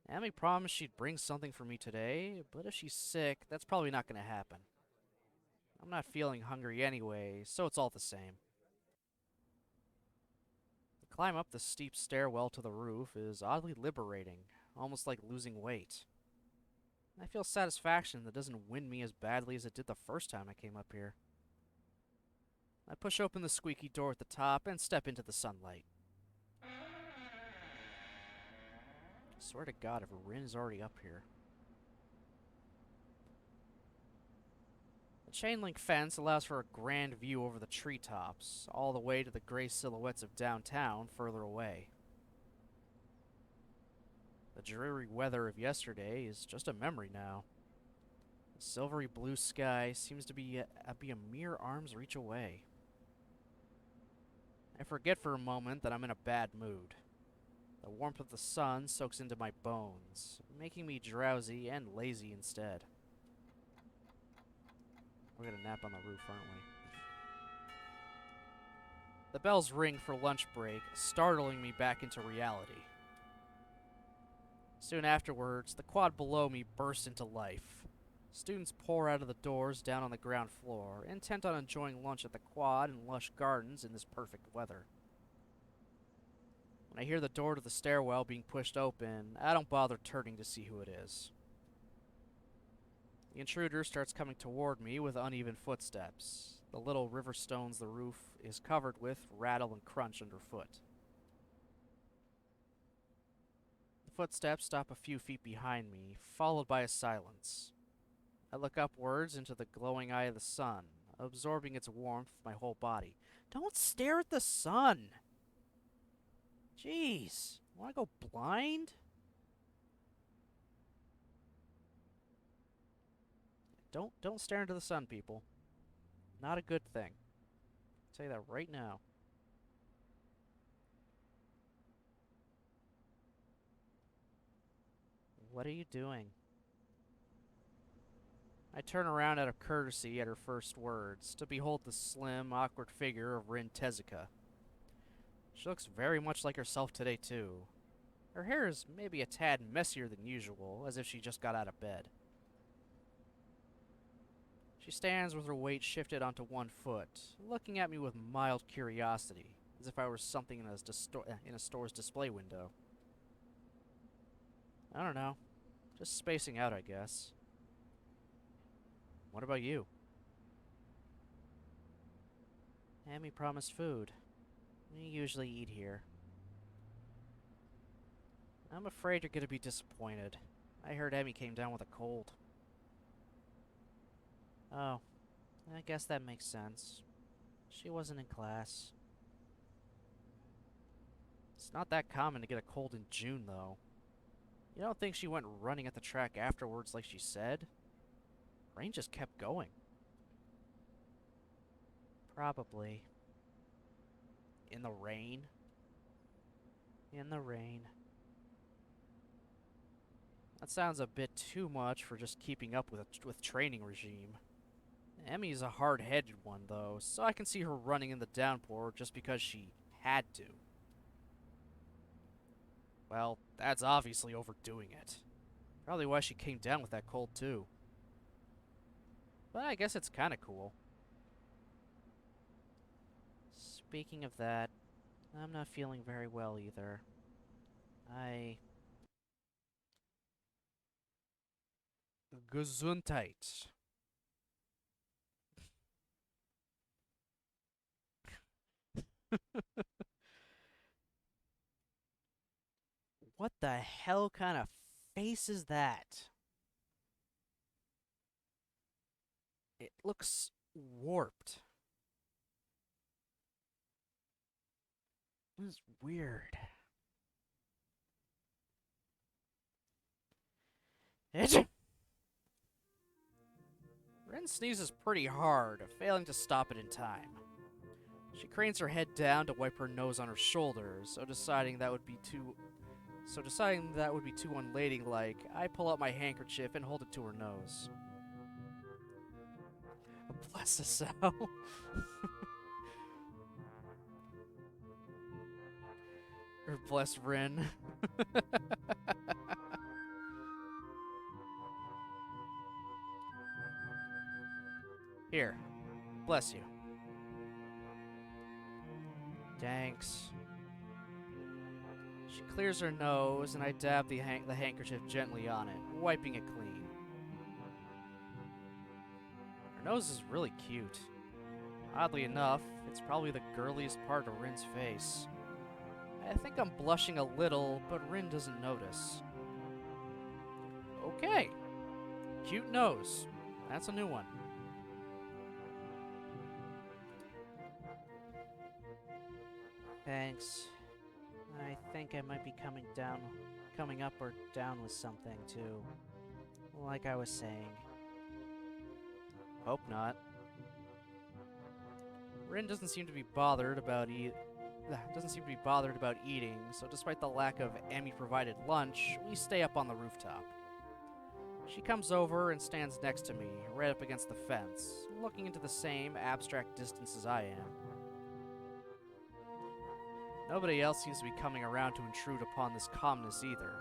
Amy promised she'd bring something for me today, but if she's sick, that's probably not going to happen. I'm not feeling hungry anyway, so it's all the same. The climb up the steep stairwell to the roof is oddly liberating, almost like losing weight. I feel satisfaction that doesn't wind me as badly as it did the first time I came up here. I push open the squeaky door at the top and step into the sunlight. I swear to God if Rin is already up here. The chain link fence allows for a grand view over the treetops, all the way to the gray silhouettes of downtown further away. The dreary weather of yesterday is just a memory now. The silvery blue sky seems to be a mere arm's reach away. I forget for a moment that I'm in a bad mood. The warmth of the sun soaks into my bones, making me drowsy and lazy instead. We're gonna nap on the roof, aren't we? The bells ring for lunch break, startling me back into reality. Soon afterwards, the quad below me bursts into life. Students pour out of the doors down on the ground floor, intent on enjoying lunch at the quad and lush gardens in this perfect weather. When I hear the door to the stairwell being pushed open, I don't bother turning to see who it is. The intruder starts coming toward me with uneven footsteps. The little river stones the roof is covered with rattle and crunch underfoot. The footsteps stop a few feet behind me, followed by a silence. I look upwards into the glowing eye of the sun, absorbing its warmth with my whole body. Don't stare at the sun! Jeez, wanna go blind? Don't stare into the sun, people. Not a good thing. I'll tell you that right now. What are you doing? I turn around out of courtesy at her first words, to behold the slim, awkward figure of Rin Tezuka. She looks very much like herself today, too. Her hair is maybe a tad messier than usual, as if she just got out of bed. She stands with her weight shifted onto one foot, looking at me with mild curiosity, as if I were something in a store's display window. I don't know. Just spacing out, I guess. What about you? Amy promised food. We usually eat here. I'm afraid you're gonna be disappointed. I heard Emmy came down with a cold. Oh, I guess that makes sense. She wasn't in class. It's not that common to get a cold in June, though. You don't think she went running at the track afterwards like she said? Rain just kept going. Probably. In the rain? In the rain. That sounds a bit too much for just keeping up with training regime. Emmy's a hard-headed one, though, so I can see her running in the downpour just because she had to. Well, that's obviously overdoing it. Probably why she came down with that cold, too. But I guess it's kinda cool. Speaking of that, I'm not feeling very well either. I... Gesundheit. What the hell kind of face is that? It looks warped. This is weird. Ren sneezes pretty hard, failing to stop it in time. She cranes her head down to wipe her nose on her shoulder, deciding that would be too unladylike, I pull out my handkerchief and hold it to her nose. Bless us out. Or bless Rin. Here, bless you. Thanks. She clears her nose, and I dab the handkerchief gently on it, wiping it clean. Her nose is really cute. Oddly enough, it's probably the girliest part of Rin's face. I think I'm blushing a little, but Rin doesn't notice. Okay. Cute nose. That's a new one. Thanks. I think I might be coming up or down with something, too. Like I was saying. Hope not. Rin doesn't seem to be bothered about eating, so despite the lack of Emmy-provided lunch, we stay up on the rooftop. She comes over and stands next to me, right up against the fence, looking into the same abstract distance as I am. Nobody else seems to be coming around to intrude upon this calmness either.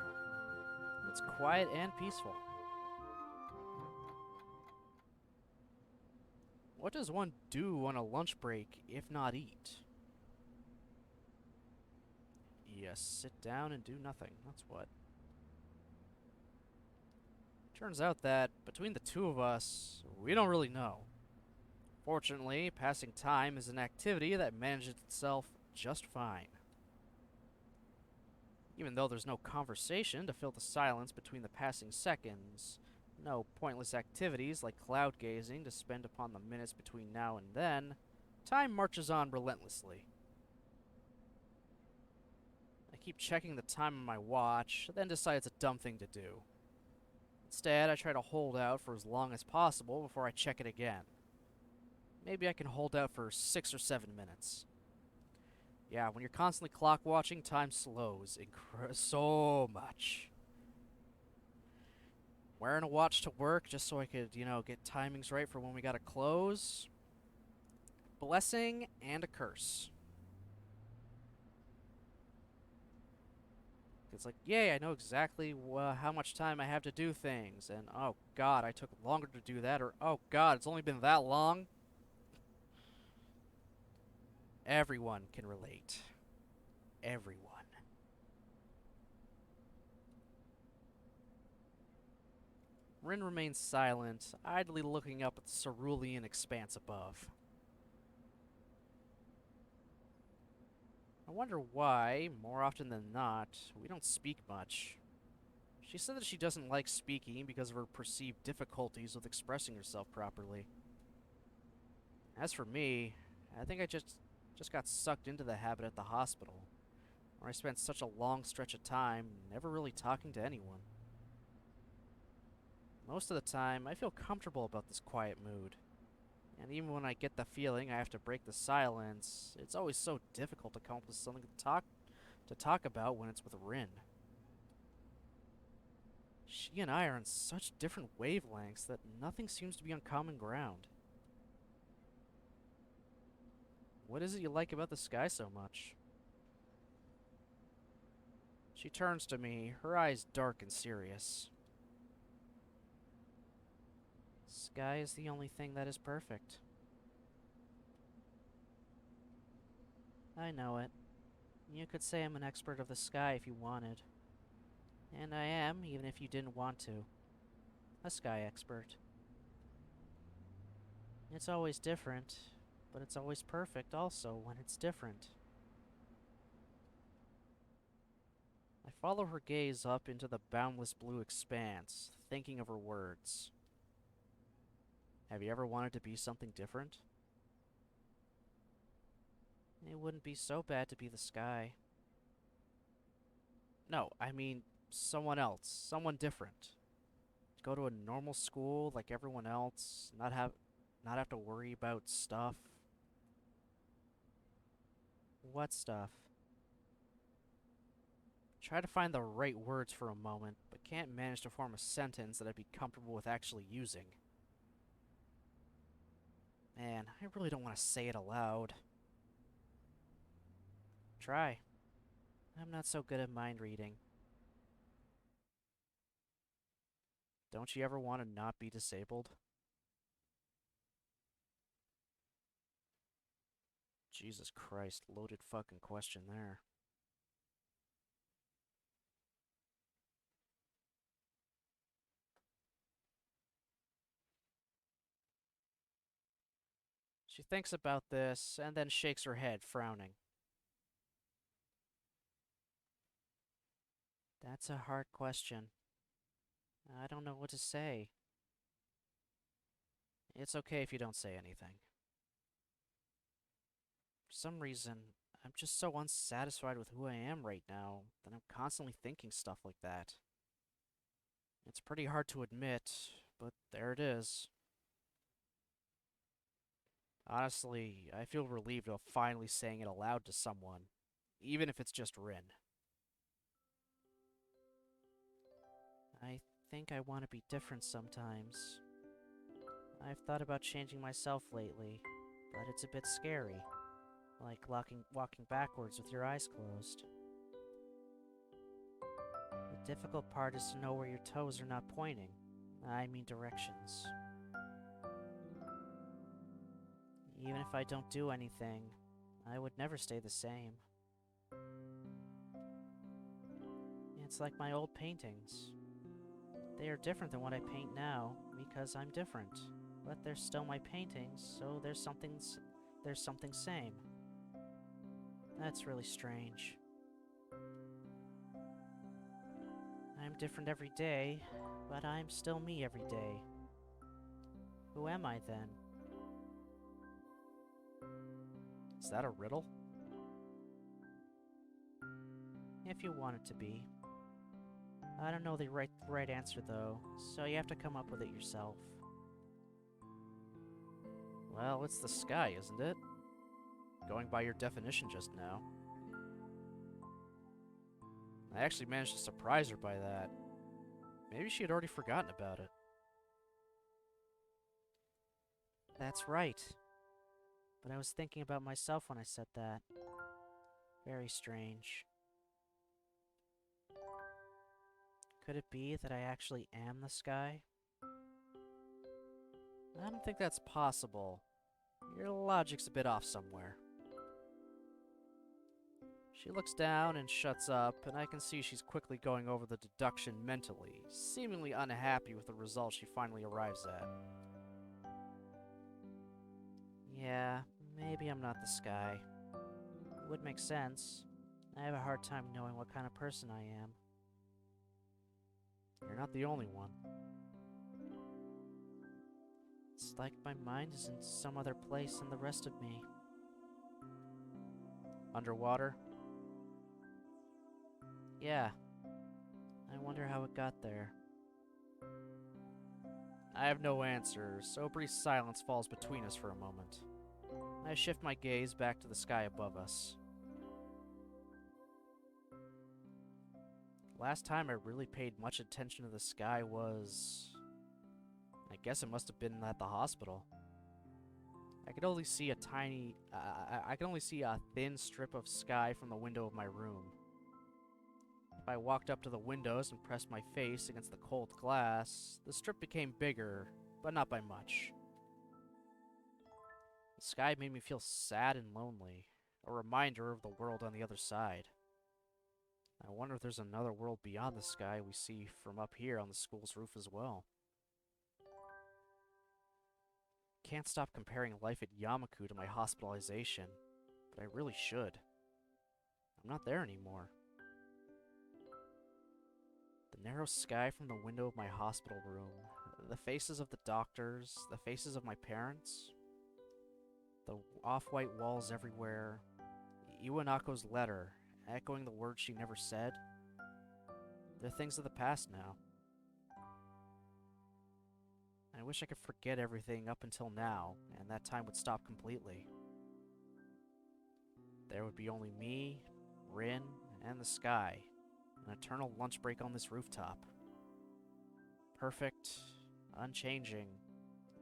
It's quiet and peaceful. What does one do on a lunch break if not eat? Yes, sit down and do nothing. That's what. Turns out that, between the two of us, we don't really know. Fortunately, passing time is an activity that manages itself just fine. Even though there's no conversation to fill the silence between the passing seconds, no pointless activities like cloud gazing to spend upon the minutes between now and then, time marches on relentlessly. I keep checking the time on my watch, then decide it's a dumb thing to do. Instead, I try to hold out for as long as possible before I check it again. Maybe I can hold out for 6 or 7 minutes. Yeah, when you're constantly clock watching, time slows so much. Wearing a watch to work just so I could, get timings right for when we gotta close. Blessing and a curse. It's like, yay, I know exactly how much time I have to do things, and oh god, I took longer to do that, or oh god, it's only been that long. Everyone can relate. Everyone. Rin remains silent, idly looking up at the cerulean expanse above. I wonder why, more often than not, we don't speak much. She said that she doesn't like speaking because of her perceived difficulties with expressing herself properly. As for me, I think I just got sucked into the habit at the hospital, where I spent such a long stretch of time never really talking to anyone. Most of the time, I feel comfortable about this quiet mood. And even when I get the feeling I have to break the silence, it's always so difficult to come up with something to talk about when it's with Rin. She and I are on such different wavelengths that nothing seems to be on common ground. What is it you like about the sky so much? She turns to me, her eyes dark and serious. Sky is the only thing that is perfect. I know it. You could say I'm an expert of the sky if you wanted. And I am, even if you didn't want to. A sky expert. It's always different, but it's always perfect also when it's different. I follow her gaze up into the boundless blue expanse, thinking of her words. Have you ever wanted to be something different? It wouldn't be so bad to be the sky. No, I mean someone else, someone different. Go to a normal school like everyone else, not have to worry about stuff. What stuff? Try to find the right words for a moment, but can't manage to form a sentence that I'd be comfortable with actually using. Man, I really don't want to say it aloud. Try. I'm not so good at mind reading. Don't you ever want to not be disabled? Jesus Christ, loaded fucking question there. She thinks about this and then shakes her head, frowning. That's a hard question. I don't know what to say. It's okay if you don't say anything. For some reason, I'm just so unsatisfied with who I am right now that I'm constantly thinking stuff like that. It's pretty hard to admit, but there it is. Honestly, I feel relieved of finally saying it aloud to someone, even if it's just Rin. I think I want to be different sometimes. I've thought about changing myself lately, but it's a bit scary. Like walking backwards with your eyes closed. The difficult part is to know where your toes are not pointing. I mean directions. Even if I don't do anything, I would never stay the same. It's like my old paintings. They are different than what I paint now, because I'm different. But they're still my paintings, so there's something same. That's really strange. I'm different every day, but I'm still me every day. Who am I then? Is that a riddle? If you want it to be. I don't know the right answer though, so you have to come up with it yourself. Well, it's the sky, isn't it? Going by your definition just now. I actually managed to surprise her by that. Maybe she had already forgotten about it. That's right. But I was thinking about myself when I said that. Very strange. Could it be that I actually am the sky? I don't think that's possible. Your logic's a bit off somewhere. She looks down and shuts up, and I can see she's quickly going over the deduction mentally, seemingly unhappy with the result she finally arrives at. Yeah, maybe I'm not the sky. It would make sense. I have a hard time knowing what kind of person I am. You're not the only one. It's like my mind is in some other place than the rest of me. Underwater? Yeah. I wonder how it got there. I have no answer, so a brief silence falls between us for a moment. I shift my gaze back to the sky above us. Last time I really paid much attention to the sky was... I guess it must have been at the hospital. I could only see I could only see a thin strip of sky from the window of my room. I walked up to the windows and pressed my face against the cold glass, the strip became bigger, but not by much. The sky made me feel sad and lonely, a reminder of the world on the other side. I wonder if there's another world beyond the sky we see from up here on the school's roof as well. Can't stop comparing life at Yamaku to my hospitalization, but I really should. I'm not there anymore. The narrow sky from the window of my hospital room, the faces of the doctors, the faces of my parents, the off-white walls everywhere, Iwanako's letter, echoing the words she never said. They're things of the past now. I wish I could forget everything up until now, and that time would stop completely. There would be only me, Rin, and the sky, an eternal lunch break on this rooftop. Perfect, unchanging,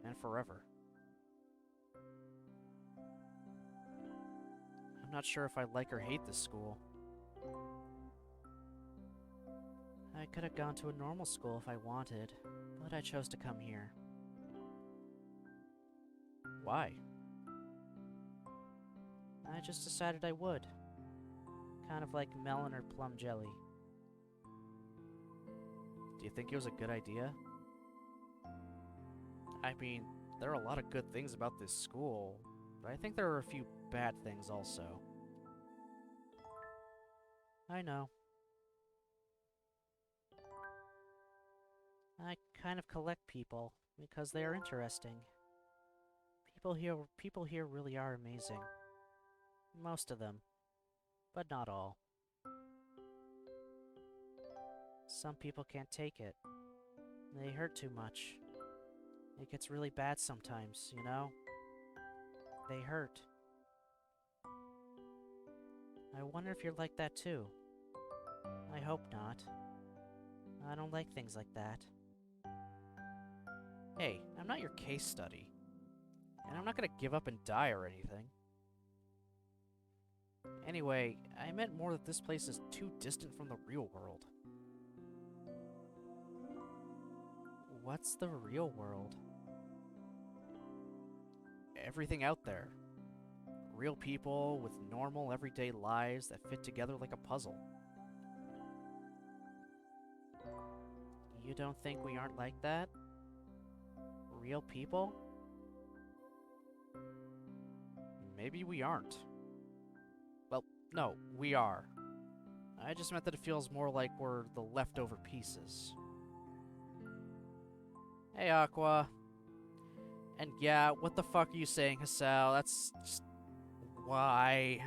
and forever. I'm not sure if I like or hate this school. I could have gone to a normal school if I wanted, but I chose to come here. Why? I just decided I would. Kind of like melon or plum jelly. Do you think it was a good idea? I mean, there are a lot of good things about this school, but I think there are a few bad things also. I know. I kind of collect people because they are interesting. People here really are amazing. Most of them, but not all. Some people can't take it. They hurt too much. It gets really bad sometimes, you know? They hurt. I wonder if you're like that too. I hope not. I don't like things like that. Hey, I'm not your case study. And I'm not gonna give up and die or anything. Anyway, I meant more that this place is too distant from the real world. What's the real world? Everything out there. Real people with normal everyday lives that fit together like a puzzle. You don't think we aren't like that? Real people? Maybe we aren't. Well, no, we are. I just meant that it feels more like we're the leftover pieces. Hey, Aqua. And yeah, what the fuck are you saying, Hasao? That's just... why?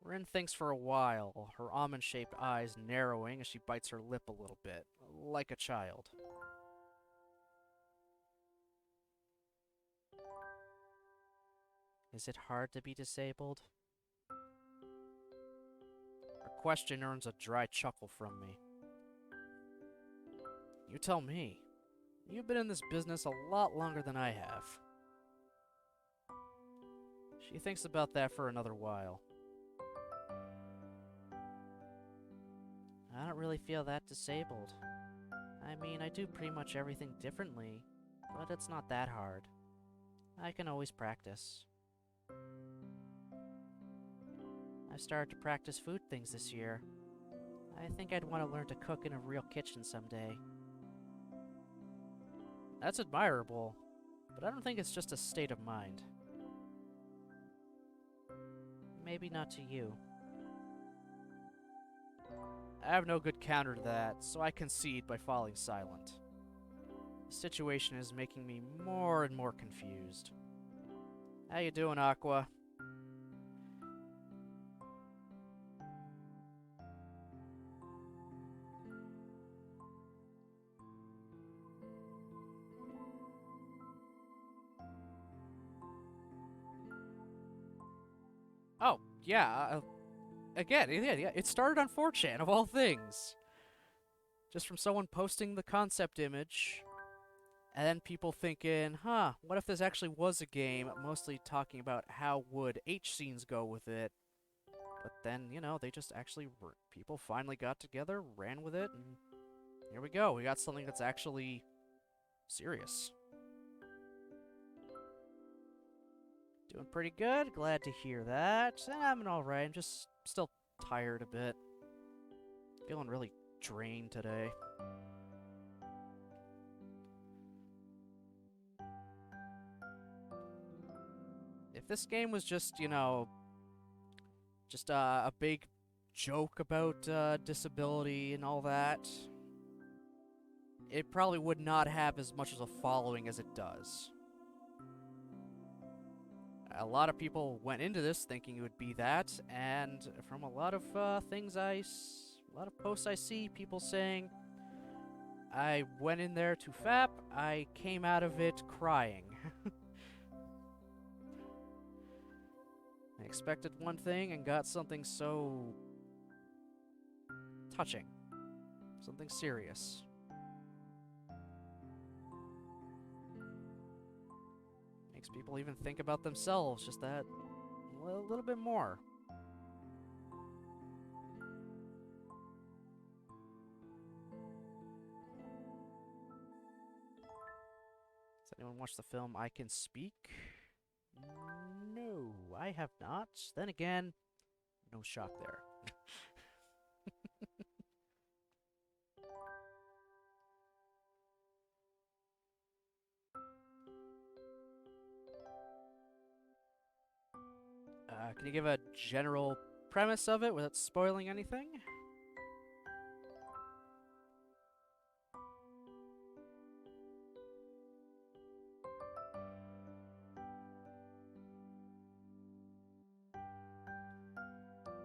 Rin thinks for a while, her almond-shaped eyes narrowing as she bites her lip a little bit, like a child. Is it hard to be disabled? Her question earns a dry chuckle from me. You tell me. You've been in this business a lot longer than I have. She thinks about that for another while. I don't really feel that disabled. I mean, I do pretty much everything differently, but it's not that hard. I can always practice. I started to practice food things this year. I think I'd want to learn to cook in a real kitchen someday. That's admirable, but I don't think it's just a state of mind. Maybe not to you. I have no good counter to that, so I concede by falling silent. The situation is making me more and more confused. How you doing, Aqua? Oh, yeah, again, yeah, it started on 4chan, of all things. Just from someone posting the concept image, And then people thinking, huh, what if this actually was a game, mostly talking about how would H scenes go with it. But then, they just actually, people finally got together, ran with it, and here we go. We got something that's actually serious. Doing pretty good. Glad to hear that. And I'm alright. I'm just still tired a bit. Feeling really drained today. If this game was just, just a big joke about disability and all that, it probably would not have as much as a following as it does. A lot of people went into this thinking it would be that, and from a lot of a lot of posts I see, people saying, I went in there to FAP, I came out of it crying. I expected one thing and got something so touching. Something serious. Makes people even think about themselves just that a little bit more. Has anyone watched the film I Can Speak? No, I have not. Then again, no shock there. Can you give a general premise of it without spoiling anything?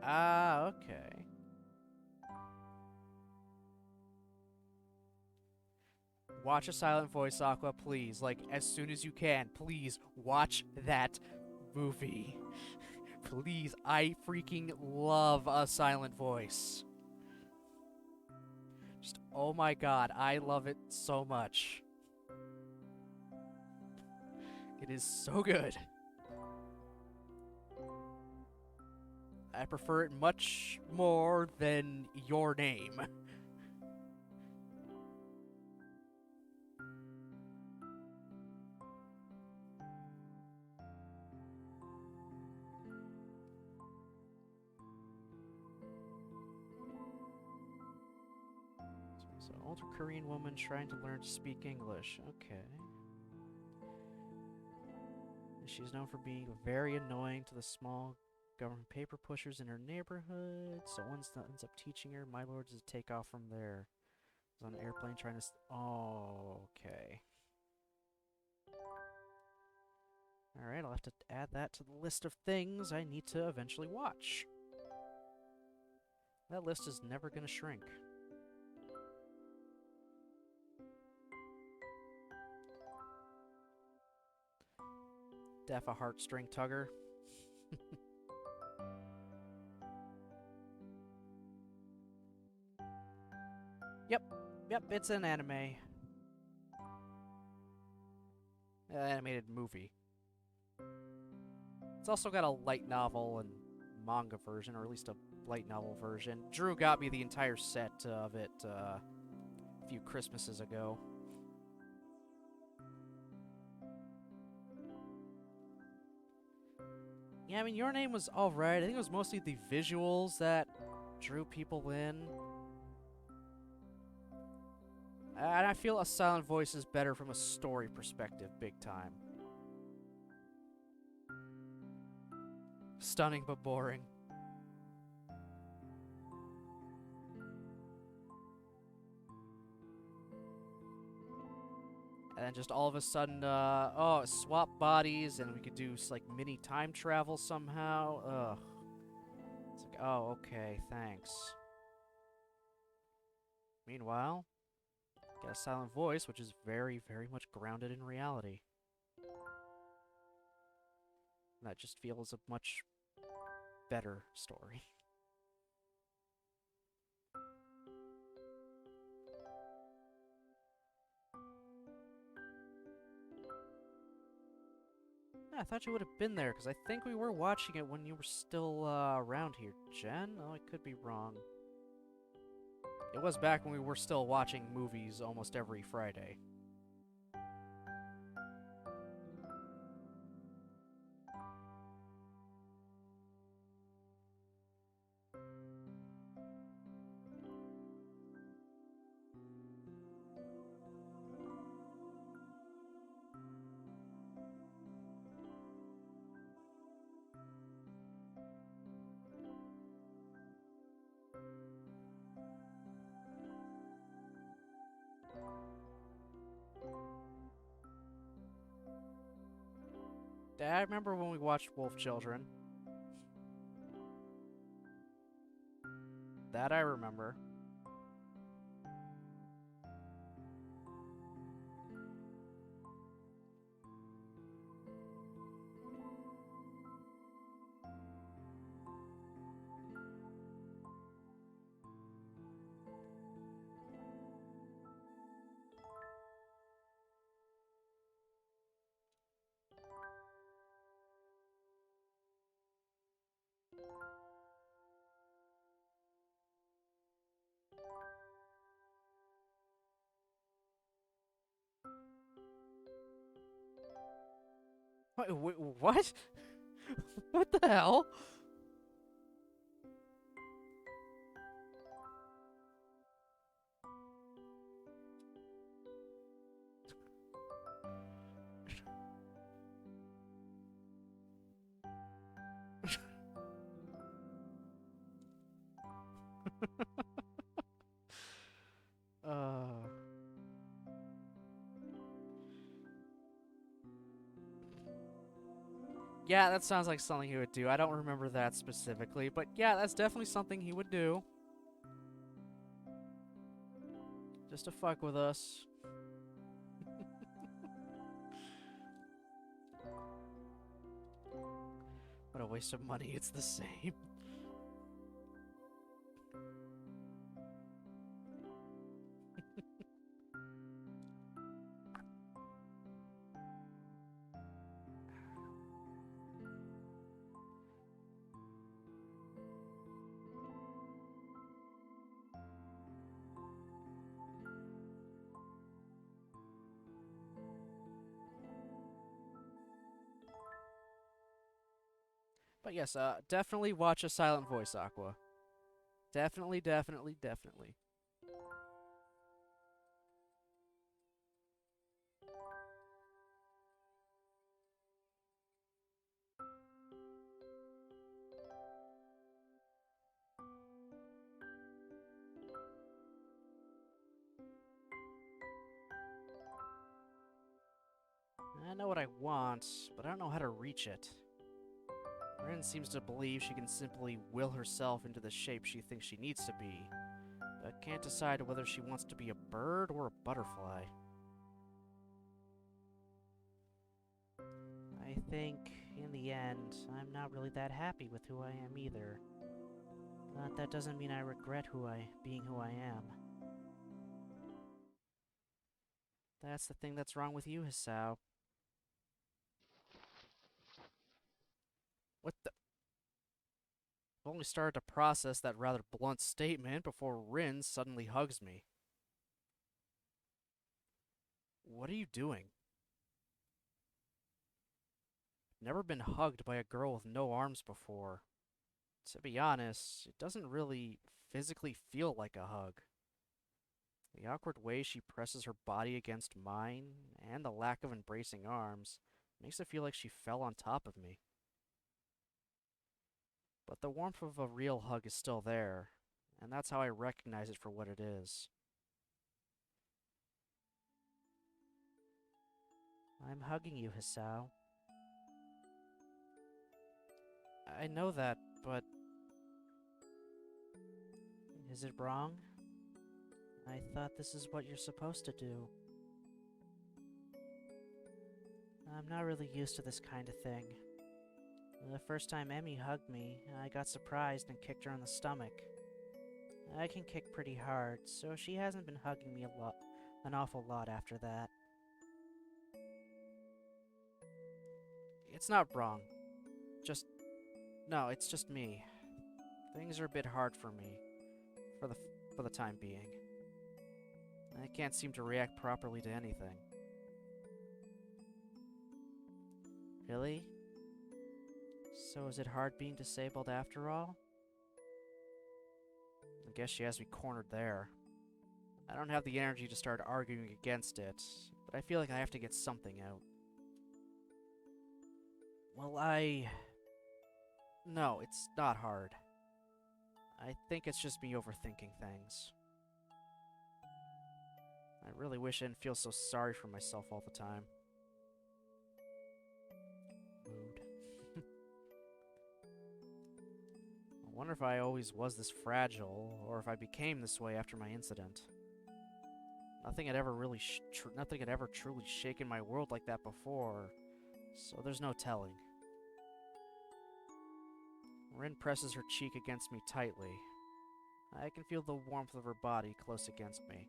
Ah, okay. Watch A Silent Voice, Aqua, please. Like, as soon as you can. Please, watch that movie. Please, I freaking love A Silent Voice. Just, oh my god, I love it so much. It is so good. I prefer it much more than Your Name. So, older Korean woman trying to learn to speak English. Okay. She's known for being very annoying to the small government paper pushers in her neighborhood. So one ends up teaching her. My lord, to take off from there. Was on an airplane trying to. Oh, okay. Alright, I'll have to add that to the list of things I need to eventually watch. That list is never gonna shrink. Def a heartstring tugger. Yep, it's an anime. Animated movie. It's also got a light novel and manga version, or at least a light novel version. Drew got me the entire set of it a few Christmases ago. Yeah, I mean, Your Name was alright. I think it was mostly the visuals that drew people in. And I feel A Silent Voice is better from a story perspective, big time. Stunning but boring. And then just all of a sudden, swap bodies, and we could do like mini time travel somehow. Ugh. It's like, oh, okay, thanks. Meanwhile, got A Silent Voice, which is very, very much grounded in reality. That just feels a much better story. I thought you would have been there, because I think we were watching it when you were still around here, Jen. Oh, I could be wrong. It was back when we were still watching movies almost every Friday. I remember when we watched Wolf Children. That I remember. What? What the hell? Uh... Yeah, that sounds like something he would do. I don't remember that specifically, but yeah, that's definitely something he would do. Just to fuck with us. What a waste of money, it's the same. But yes, definitely watch A Silent Voice, Aqua. Definitely, definitely, definitely. I know what I want, but I don't know how to reach it. Rin seems to believe she can simply will herself into the shape she thinks she needs to be, but can't decide whether she wants to be a bird or a butterfly. I think, in the end, I'm not really that happy with who I am either. But that doesn't mean I regret being who I am. That's the thing that's wrong with you, Hisao. What the? I've only started to process that rather blunt statement before Rin suddenly hugs me. What are you doing? Never been hugged by a girl with no arms before. To be honest, it doesn't really physically feel like a hug. The awkward way she presses her body against mine, and the lack of embracing arms, makes it feel like she fell on top of me. But the warmth of a real hug is still there, and that's how I recognize it for what it is. I'm hugging you, Hisao. I know that, but Is it wrong? I thought this is what you're supposed to do. I'm not really used to this kind of thing. The first time Emmy hugged me, I got surprised and kicked her in the stomach. I can kick pretty hard, so she hasn't been hugging me an awful lot after that. It's not wrong. Just no, it's just me. Things are a bit hard for me for the time being. I can't seem to react properly to anything. Really? So is it hard being disabled after all? I guess she has me cornered there. I don't have the energy to start arguing against it, but I feel like I have to get something out. Well, No, it's not hard. I think it's just me overthinking things. I really wish I didn't feel so sorry for myself all the time. Mood. I wonder if I always was this fragile, or if I became this way after my incident. Nothing had ever truly shaken my world like that before, so there's no telling. Rin presses her cheek against me tightly. I can feel the warmth of her body close against me.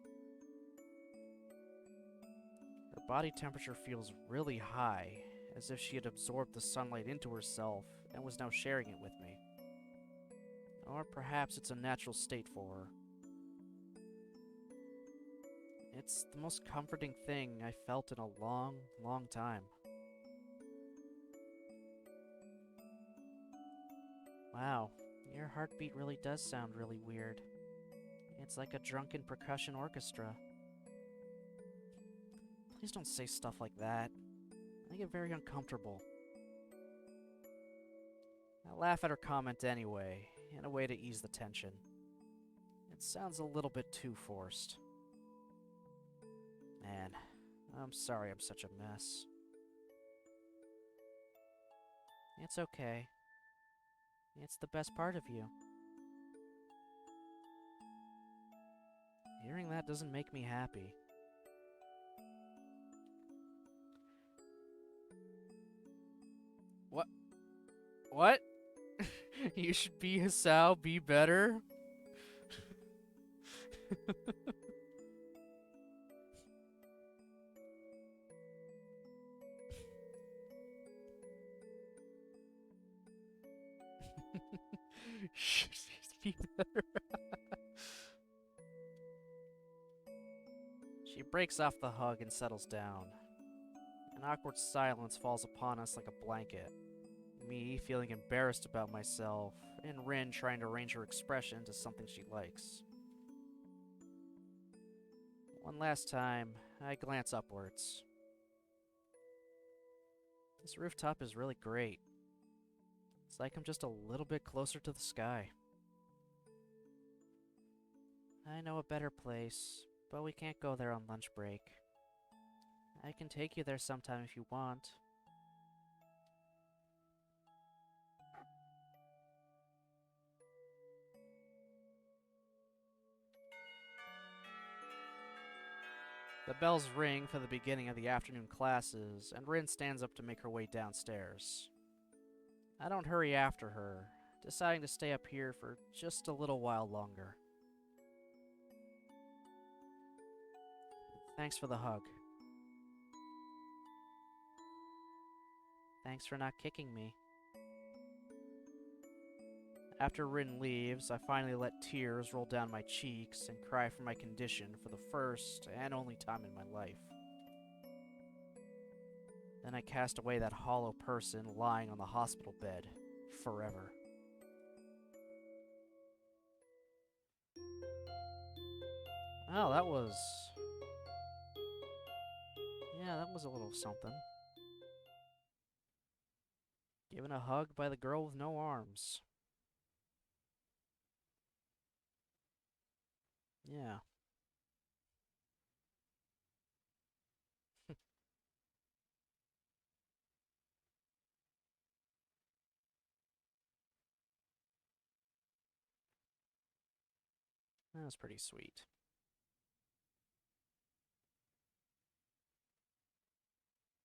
Her body temperature feels really high, as if she had absorbed the sunlight into herself and was now sharing it with me. Or perhaps it's a natural state for her. It's the most comforting thing I felt in a long, long time. Wow, your heartbeat really does sound really weird. It's like a drunken percussion orchestra. Please don't say stuff like that. I get very uncomfortable. I laugh at her comment anyway, in a way to ease the tension. It sounds a little bit too forced. Man, I'm sorry I'm such a mess. It's okay. It's the best part of you. Hearing that doesn't make me happy. What? You should be Hasao, be better? Should be better. She breaks off the hug and settles down. An awkward silence falls upon us like a blanket. Me feeling embarrassed about myself, and Rin trying to arrange her expression into something she likes. One last time, I glance upwards. This rooftop is really great. It's like I'm just a little bit closer to the sky. I know a better place, but we can't go there on lunch break. I can take you there sometime if you want. The bells ring for the beginning of the afternoon classes, and Rin stands up to make her way downstairs. I don't hurry after her, deciding to stay up here for just a little while longer. Thanks for the hug. Thanks for not kicking me. After Rin leaves, I finally let tears roll down my cheeks and cry for my condition for the first and only time in my life. Then I cast away that hollow person lying on the hospital bed, forever. Oh, that was... Yeah, that was a little something. Given a hug by the girl with no arms. Yeah. That was pretty sweet.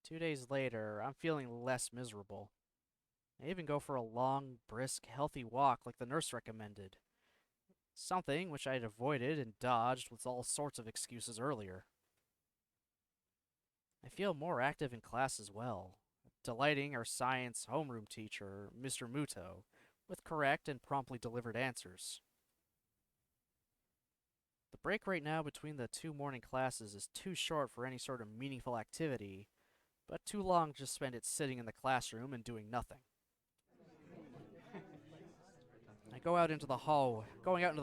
Two days later, I'm feeling less miserable. I even go for a long, brisk, healthy walk like the nurse recommended. Something which I had avoided and dodged with all sorts of excuses earlier. I feel more active in class as well, delighting our science homeroom teacher, Mr. Muto, with correct and promptly delivered answers. The break right now between the two morning classes is too short for any sort of meaningful activity, but too long to just spend it sitting in the classroom and doing nothing. Going out into the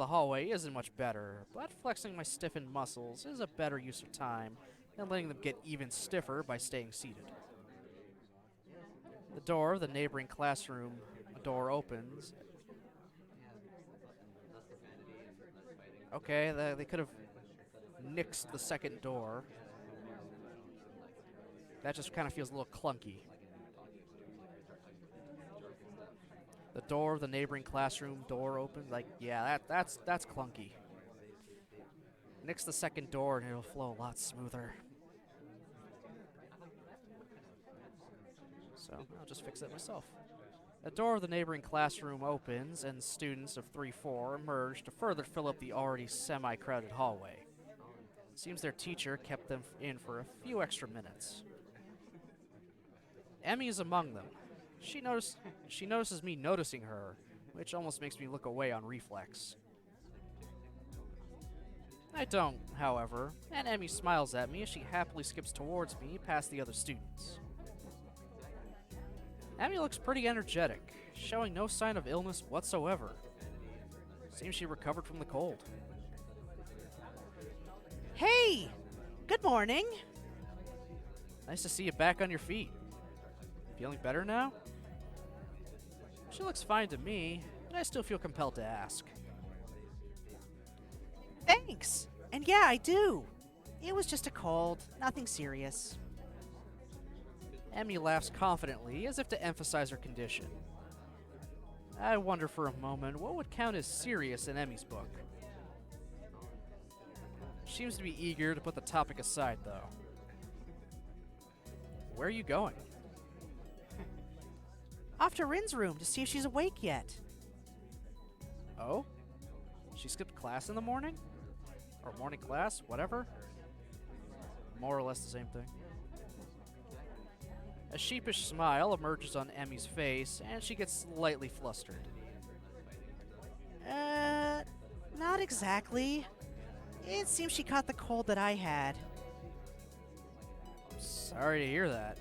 hallway isn't much better, but flexing my stiffened muscles is a better use of time than letting them get even stiffer by staying seated. The door of the neighboring classroom door opens. Okay, they could have nixed the second door. That just kind of feels a little clunky. The door of the neighboring classroom door opens. Like, yeah, that's clunky. Nix the second door and it'll flow a lot smoother. So I'll just fix it myself. The door of the neighboring classroom opens, and students of 3-4 emerge to further fill up the already semi-crowded hallway. Seems their teacher kept them in for a few extra minutes. Emmy is among them. She notices me noticing her, which almost makes me look away on reflex. I don't, however, and Emmy smiles at me as she happily skips towards me past the other students. Emmy looks pretty energetic, showing no sign of illness whatsoever. Seems she recovered from the cold. Hey! Good morning! Nice to see you back on your feet. Feeling better now? She looks fine to me, but I still feel compelled to ask. Thanks! And yeah, I do. It was just a cold, nothing serious. Emmy laughs confidently, as if to emphasize her condition. I wonder for a moment what would count as serious in Emmy's book. She seems to be eager to put the topic aside, though. Where are you going? Off to Rin's room to see if she's awake yet. Oh? She skipped class in the morning? Or morning class, whatever? More or less the same thing. A sheepish smile emerges on Emmy's face, and she gets slightly flustered. Not exactly. It seems she caught the cold that I had. Sorry to hear that.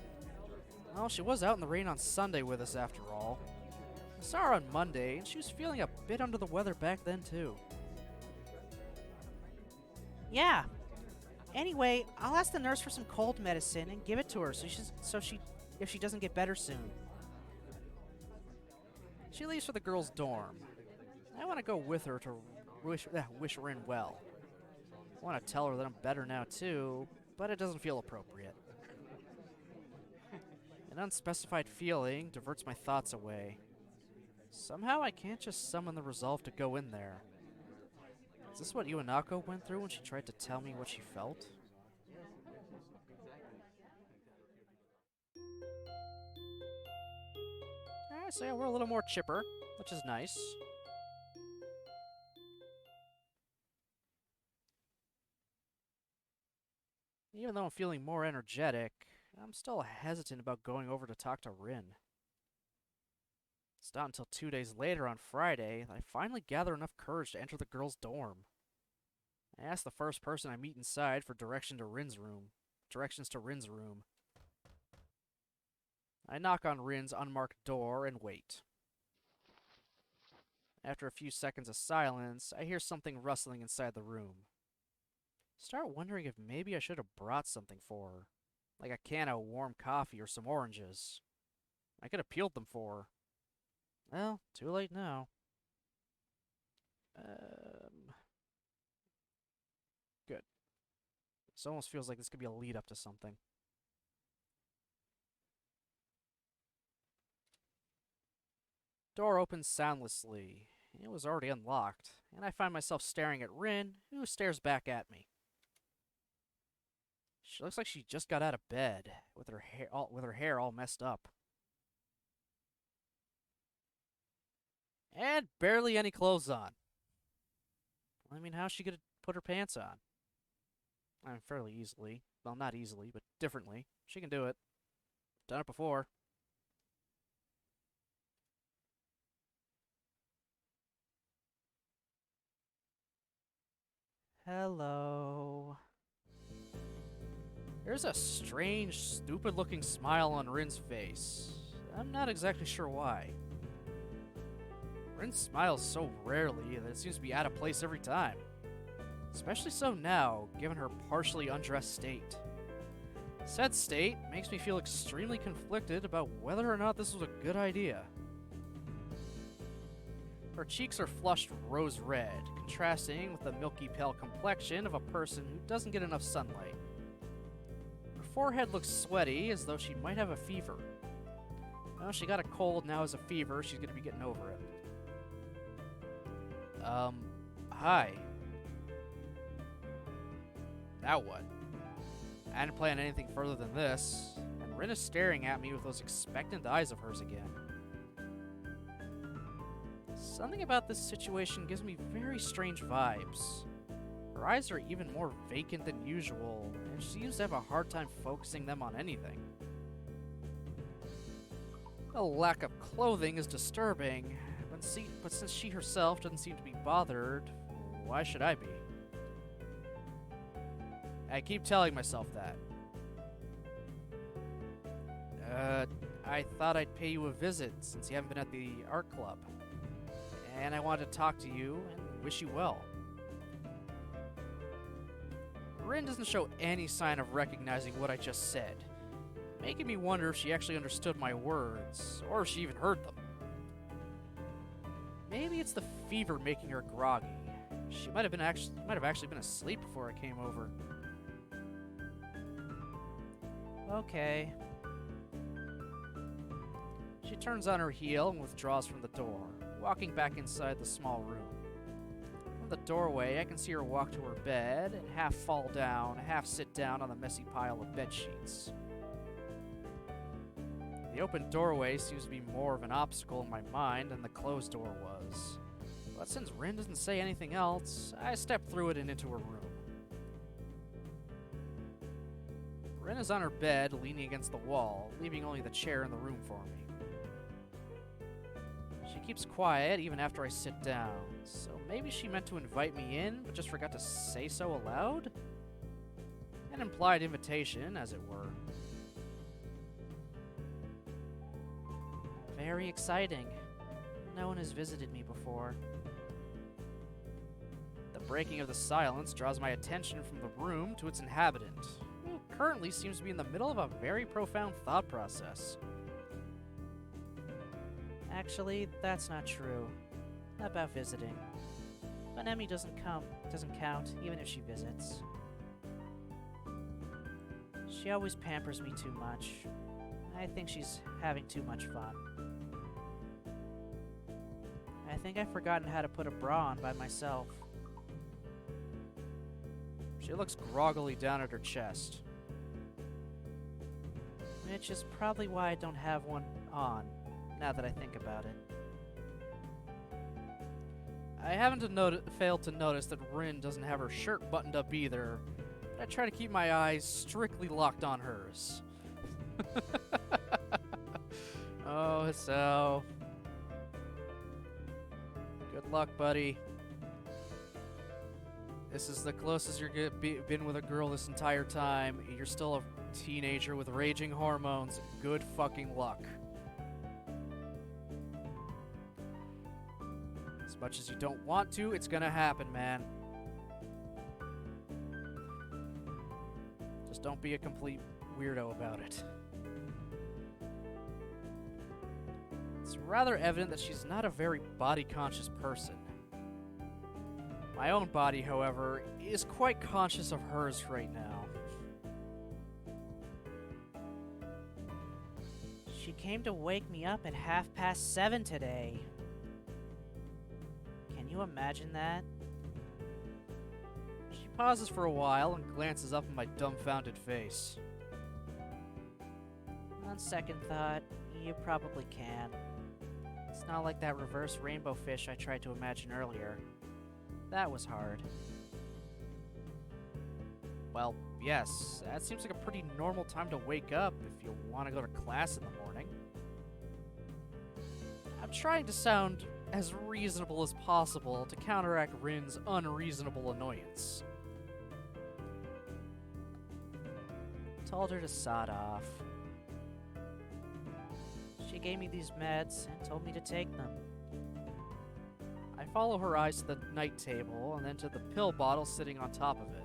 Well, she was out in the rain on Sunday with us after all. I saw her on Monday, and she was feeling a bit under the weather back then, too. Yeah. Anyway, I'll ask the nurse for some cold medicine and give it to her if she doesn't get better soon. She leaves for the girls' dorm. I want to go with her to wish Rin well. I want to tell her that I'm better now, too, but it doesn't feel appropriate. An unspecified feeling diverts my thoughts away. Somehow I can't just summon the resolve to go in there. Is this what Iwanako went through when she tried to tell me what she felt? Alright, so yeah, we're a little more chipper, which is nice. Even though I'm feeling more energetic, I'm still hesitant about going over to talk to Rin. It's not until 2 days later on Friday that I finally gather enough courage to enter the girls' dorm. I ask the first person I meet inside for directions to Rin's room. I knock on Rin's unmarked door and wait. After a few seconds of silence, I hear something rustling inside the room. Start wondering if maybe I should have brought something for her, like a can of warm coffee or some oranges. I could have peeled them for her. Well, too late now. Good. This almost feels like this could be a lead up to something. Door opens soundlessly. It was already unlocked, and I find myself staring at Rin, who stares back at me. She looks like she just got out of bed, with her hair all messed up. And barely any clothes on. I mean, how's she gonna put her pants on? I mean, fairly easily. Well, not easily, but differently. She can do it. Done it before. Hello. There's a strange, stupid-looking smile on Rin's face. I'm not exactly sure why. Rin smiles so rarely that it seems to be out of place every time. Especially so now, given her partially undressed state. Said state makes me feel extremely conflicted about whether or not this was a good idea. Her cheeks are flushed rose red, contrasting with the milky pale complexion of a person who doesn't get enough sunlight. Her forehead looks sweaty, as though she might have a fever. Well, she got a cold, now has a fever, she's gonna be getting over it. Hi. Now what? I hadn't planned anything further than this, and Rin is staring at me with those expectant eyes of hers again. Something about this situation gives me very strange vibes. Her eyes are even more vacant than usual, and she seems to have a hard time focusing them on anything. The lack of clothing is disturbing, but since she herself doesn't seem to be bothered, why should I be? I keep telling myself that. I thought I'd pay you a visit since you haven't been at the art club. And I wanted to talk to you and wish you well. Rin doesn't show any sign of recognizing what I just said, making me wonder if she actually understood my words, or if she even heard them. Maybe it's the fever making her groggy. She might have actually been asleep before I came over. Okay. She turns on her heel and withdraws from the door, walking back inside the small room. From the doorway, I can see her walk to her bed and half fall down, half sit down on the messy pile of bed sheets. The open doorway seems to be more of an obstacle in my mind than the closed door was. But since Rin doesn't say anything else, I step through it and into her room. Rin is on her bed, leaning against the wall, leaving only the chair in the room for me. She keeps quiet even after I sit down, so maybe she meant to invite me in, but just forgot to say so aloud? An implied invitation, as it were. Very exciting. No one has visited me before. The breaking of the silence draws my attention from the room to its inhabitant, who currently seems to be in the middle of a very profound thought process. Actually, that's not true. About visiting. But Emmy doesn't count, even if she visits. She always pampers me too much. I think she's having too much fun. I think I've forgotten how to put a bra on by myself. She looks groggily down at her chest. Which is probably why I don't have one on, now that I think about it. I haven't failed to notice that Rin doesn't have her shirt buttoned up either. I try to keep my eyes strictly locked on hers. Oh, so... Good luck, buddy. This is the closest you're been with a girl this entire time. You're still a teenager with raging hormones. Good fucking luck. As much as you don't want to, it's gonna happen, man. Just don't be a complete weirdo about it. It's rather evident that she's not a very body-conscious person. My own body, however, is quite conscious of hers right now. She came to wake me up at 7:30 today. Can you imagine that? She pauses for a while and glances up at my dumbfounded face. On second thought, you probably can. It's not like that reverse rainbow fish I tried to imagine earlier. That was hard. Well, yes, that seems like a pretty normal time to wake up if you want to go to class in the morning. I'm trying to sound as reasonable as possible to counteract Rin's unreasonable annoyance. Told her to sod off. She gave me these meds and told me to take them. I follow her eyes to the night table and then to the pill bottle sitting on top of it.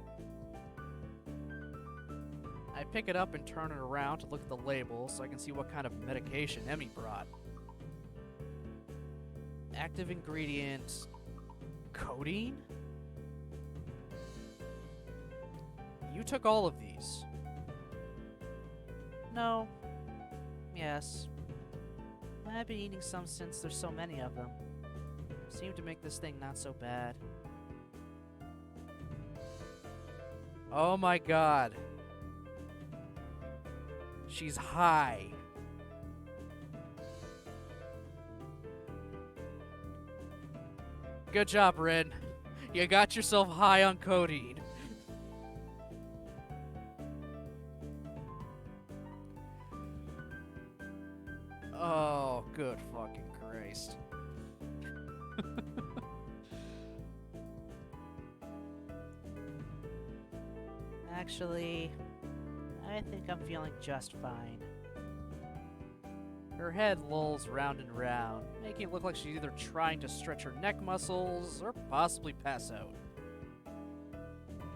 I pick it up and turn it around to look at the label so I can see what kind of medication Emmy brought. Active ingredient... codeine? You took all of these. No. Yes. I've been eating some since there's so many of them. Seem to make this thing not so bad. Oh my god. She's high. Good job, Rin. You got yourself high on codeine. Oh, good fucking Christ. Actually, I think I'm feeling just fine. Her head lolls round and round, making it look like she's either trying to stretch her neck muscles or possibly pass out.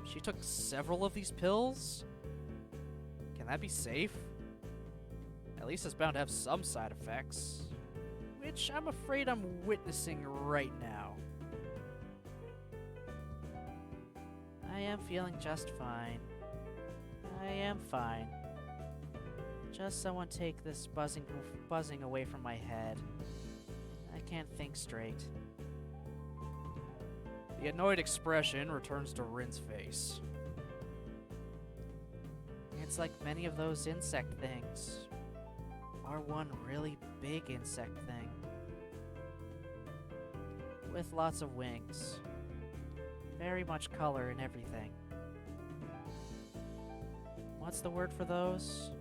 She took several of these pills? Can that be safe? At least it's bound to have some side effects, which I'm afraid I'm witnessing right now. I am feeling just fine. I am fine. Just someone take this buzzing away from my head. I can't think straight. The annoyed expression returns to Rin's face. It's like many of those insect things. Or one really big insect thing. With lots of wings. Very much color and everything. What's the word for those?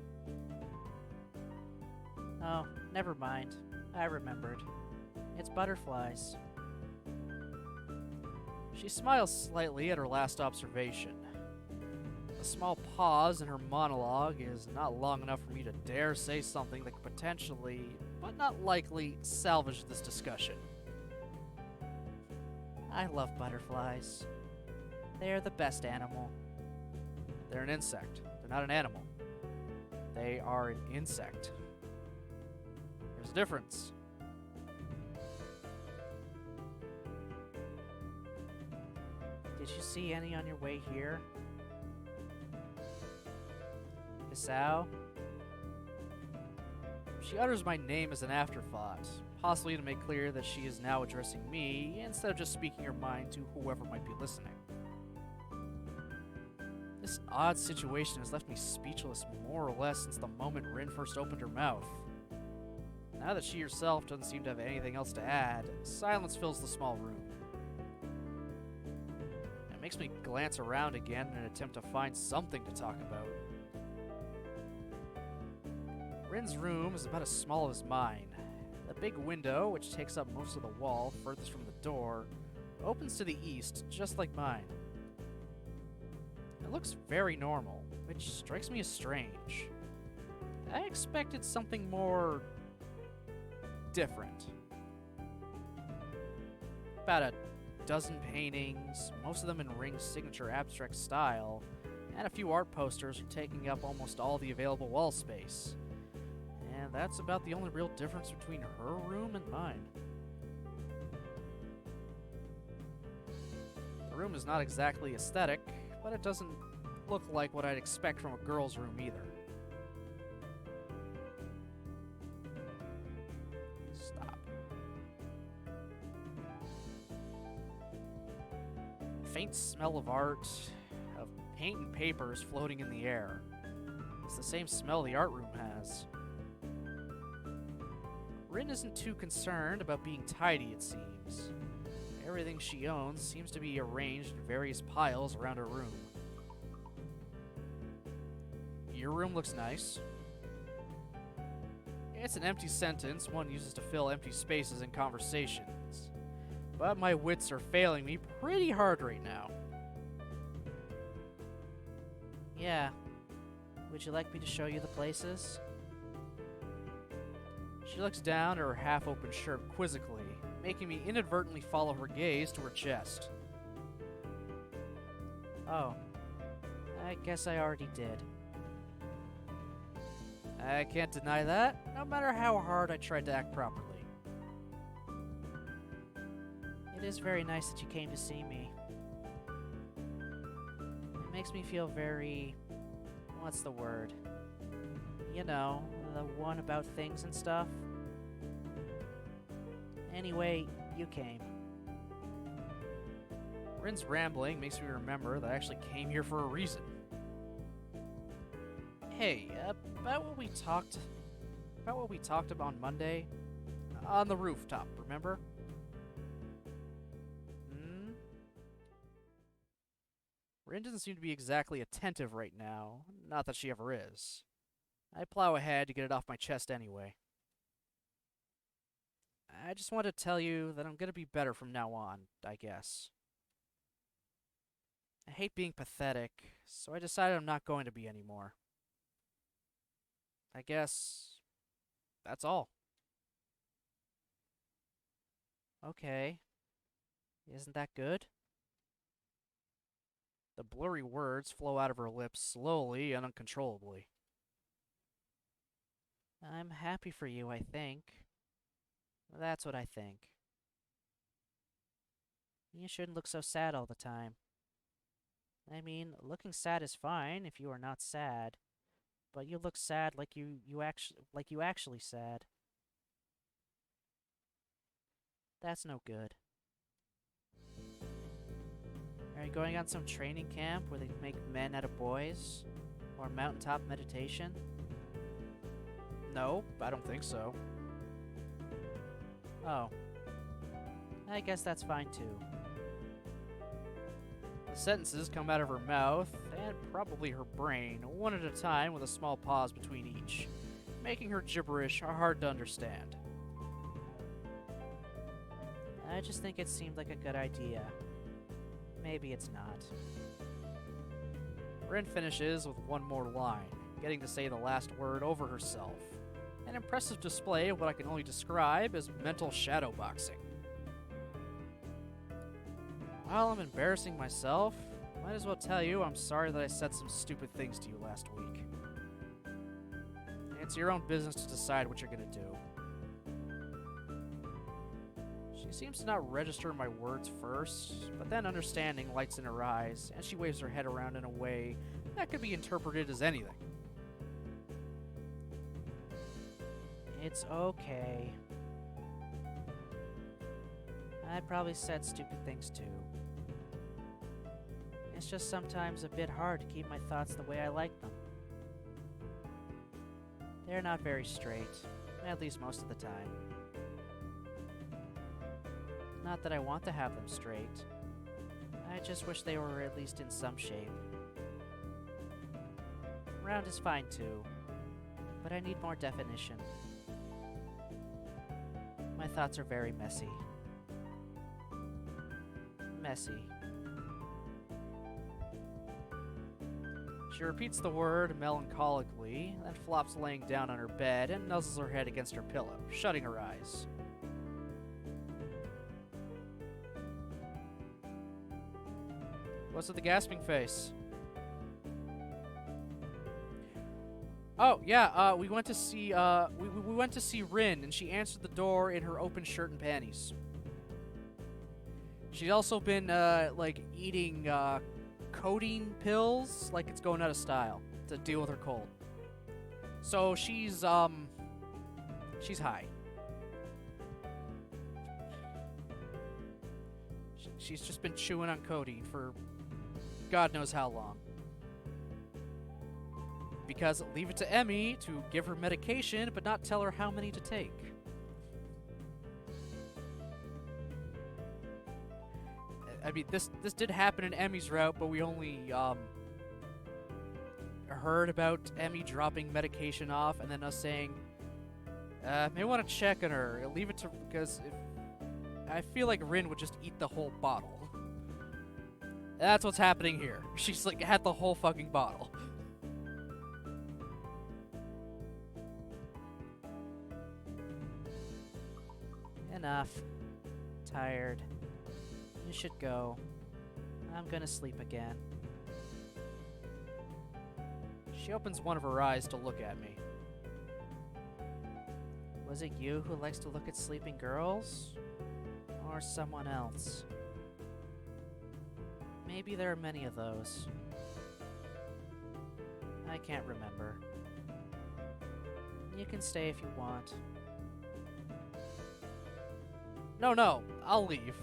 Oh, never mind. I remembered. It's butterflies. She smiles slightly at her last observation. A small pause in her monologue is not long enough for me to dare say something that could potentially, but not likely, salvage this discussion. I love butterflies. They are the best animal. They're an insect. They're not an animal. They are an insect. There's a difference. Did you see any on your way here? Isao? She utters my name as an afterthought, possibly to make clear that she is now addressing me instead of just speaking her mind to whoever might be listening. This odd situation has left me speechless more or less since the moment Rin first opened her mouth. Now that she herself doesn't seem to have anything else to add, silence fills the small room. It makes me glance around again in an attempt to find something to talk about. Rin's room is about as small as mine. The big window, which takes up most of the wall furthest from the door, opens to the east, just like mine. It looks very normal, which strikes me as strange. I expected something more... different. About a dozen paintings, most of them in Ring's signature abstract style, and a few art posters taking up almost all the available wall space. And that's about the only real difference between her room and mine. The room is not exactly aesthetic, but it doesn't look like what I'd expect from a girl's room either. Stop. Faint smell of art, of paint and papers floating in the air. It's the same smell the art room has. Rin isn't too concerned about being tidy, it seems. Everything she owns seems to be arranged in various piles around her room. Your room looks nice. It's an empty sentence one uses to fill empty spaces in conversations. but my wits are failing me pretty hard right now. Yeah. Would you like me to show you the places? She looks down at her half-open shirt quizzically, making me inadvertently follow her gaze to her chest. Oh. I guess I already did. I can't deny that, no matter how hard I tried to act properly. It is very nice that you came to see me. It makes me feel very... what's the word? You know, the one about things and stuff. Anyway, you came. Rin's rambling makes me remember that I actually came here for a reason. Hey, about what we talked about on Monday? On the rooftop, remember? Rin doesn't seem to be exactly attentive right now, not that she ever is. I plow ahead to get it off my chest anyway. I just wanted to tell you that I'm gonna be better from now on, I guess. I hate being pathetic, so I decided I'm not going to be anymore. I guess that's all. Okay. Isn't that good? The blurry words flow out of her lips slowly and uncontrollably. I'm happy for you, I think. That's what I think. You shouldn't look so sad all the time. I mean, looking sad is fine if you are not sad, but you look sad like you actually sad. That's no good. Are you going on some training camp where they make men out of boys? Or mountaintop meditation? No, I don't think so. Oh. I guess that's fine too. The sentences come out of her mouth, and probably her brain, one at a time with a small pause between each, making her gibberish hard to understand. I just think it seemed like a good idea. Maybe it's not. Rin finishes with one more line, getting to say the last word over herself. An impressive display of what I can only describe as mental shadowboxing. While I'm embarrassing myself, might as well tell you I'm sorry that I said some stupid things to you last week. It's your own business to decide what you're gonna do. She seems to not register my words first, but then understanding lights in her eyes, and she waves her head around in a way that could be interpreted as anything. It's okay. I probably said stupid things too. It's just sometimes a bit hard to keep my thoughts the way I like them. They're not very straight, at least most of the time. Not that I want to have them straight. I just wish they were at least in some shape. Round is fine too, but I need more definition. My thoughts are very messy. Messy. She repeats the word melancholically, then flops laying down on her bed and nuzzles her head against her pillow, shutting her eyes. What's with the gasping face? Oh, yeah, we went to see, we went to see Rin, and she answered the door in her open shirt and panties. She's also been, like, eating, codeine pills, like it's going out of style, to deal with her cold. So she's high. She's just been chewing on codeine for God knows how long. Because leave it to Emmy to give her medication, but not tell her how many to take. I mean, this did happen in Emmy's route, but we only heard about Emmy dropping medication off, and then us saying, may want to check on her. Leave it to, because if I feel like Rin would just eat the whole bottle. That's what's happening here. She's like had the whole fucking bottle. Enough. Tired. You should go. I'm gonna sleep again. She opens one of her eyes to look at me. Was it you who likes to look at sleeping girls? Or someone else? Maybe there are many of those. I can't remember. You can stay if you want. No, I'll leave.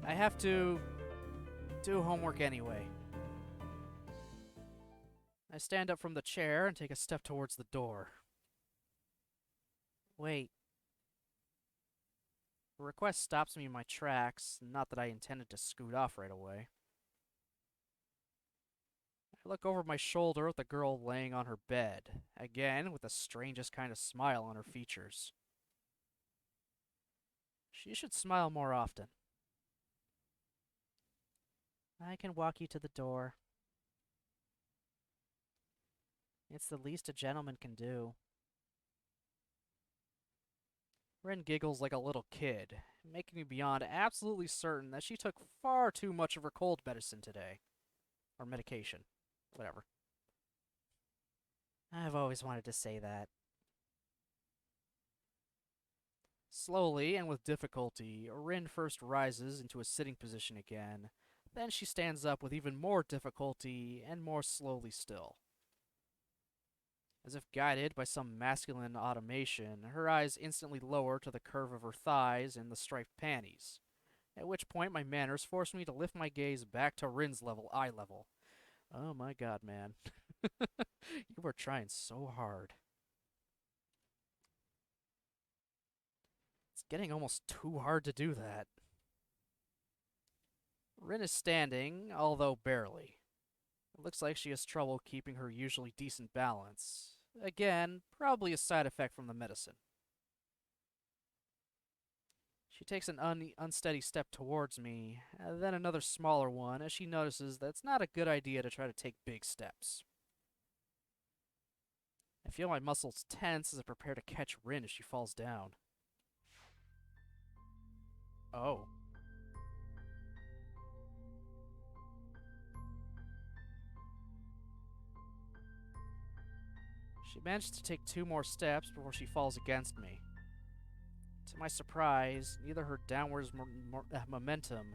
I have to do homework anyway. I stand up from the chair and take a step towards the door. Wait. The request stops me in my tracks, not that I intended to scoot off right away. I look over my shoulder at the girl laying on her bed, again with the strangest kind of smile on her features. She should smile more often. I can walk you to the door. It's the least a gentleman can do. Ren giggles like a little kid, making me beyond absolutely certain that she took far too much of her cold medicine today. Or medication. Whatever. I've always wanted to say that. Slowly and with difficulty, Rin first rises into a sitting position again. Then she stands up with even more difficulty and more slowly still. As if guided by some masculine automation, her eyes instantly lower to the curve of her thighs and the striped panties, at which point my manners force me to lift my gaze back to Rin's eye level. Oh my god, man. You were trying so hard. It's getting almost too hard to do that. Rin is standing, although barely. It looks like she has trouble keeping her usually decent balance. Again, probably a side effect from the medicine. She takes an unsteady step towards me, then another smaller one as she notices that it's not a good idea to try to take big steps. I feel my muscles tense as I prepare to catch Rin as she falls down. Oh. She managed to take 2 more steps before she falls against me. To my surprise, neither her downwards momentum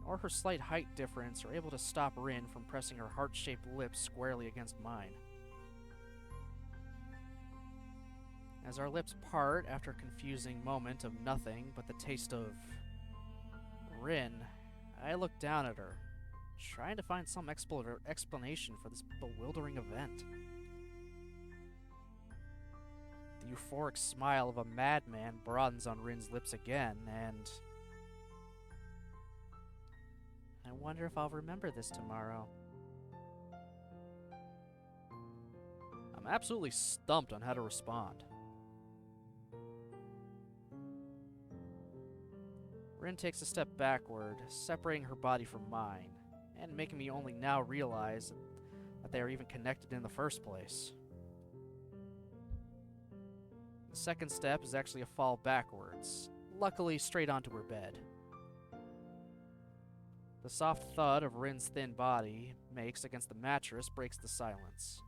nor her slight height difference are able to stop Rin from pressing her heart-shaped lips squarely against mine. As our lips part after a confusing moment of nothing but the taste of Rin, I look down at her, trying to find some explanation for this bewildering event. The euphoric smile of a madman broadens on Rin's lips again, and I wonder if I'll remember this tomorrow. I'm absolutely stumped on how to respond. Rin takes a step backward, separating her body from mine, and making me only now realize that they are even connected in the first place. The second step is actually a fall backwards, luckily straight onto her bed. The soft thud of Rin's thin body makes against the mattress breaks the silence.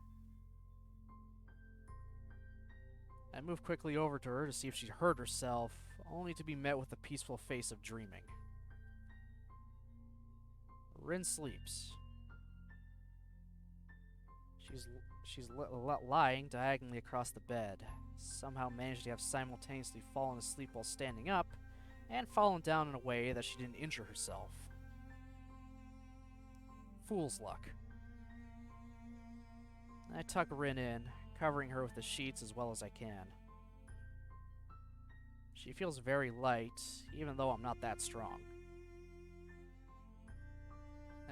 I move quickly over to her to see if she hurt herself, only to be met with the peaceful face of dreaming. Rin sleeps. She's lying diagonally across the bed, somehow managed to have simultaneously fallen asleep while standing up, and fallen down in a way that she didn't injure herself. Fool's luck. I tuck Rin in, covering her with the sheets as well as I can. She feels very light, even though I'm not that strong.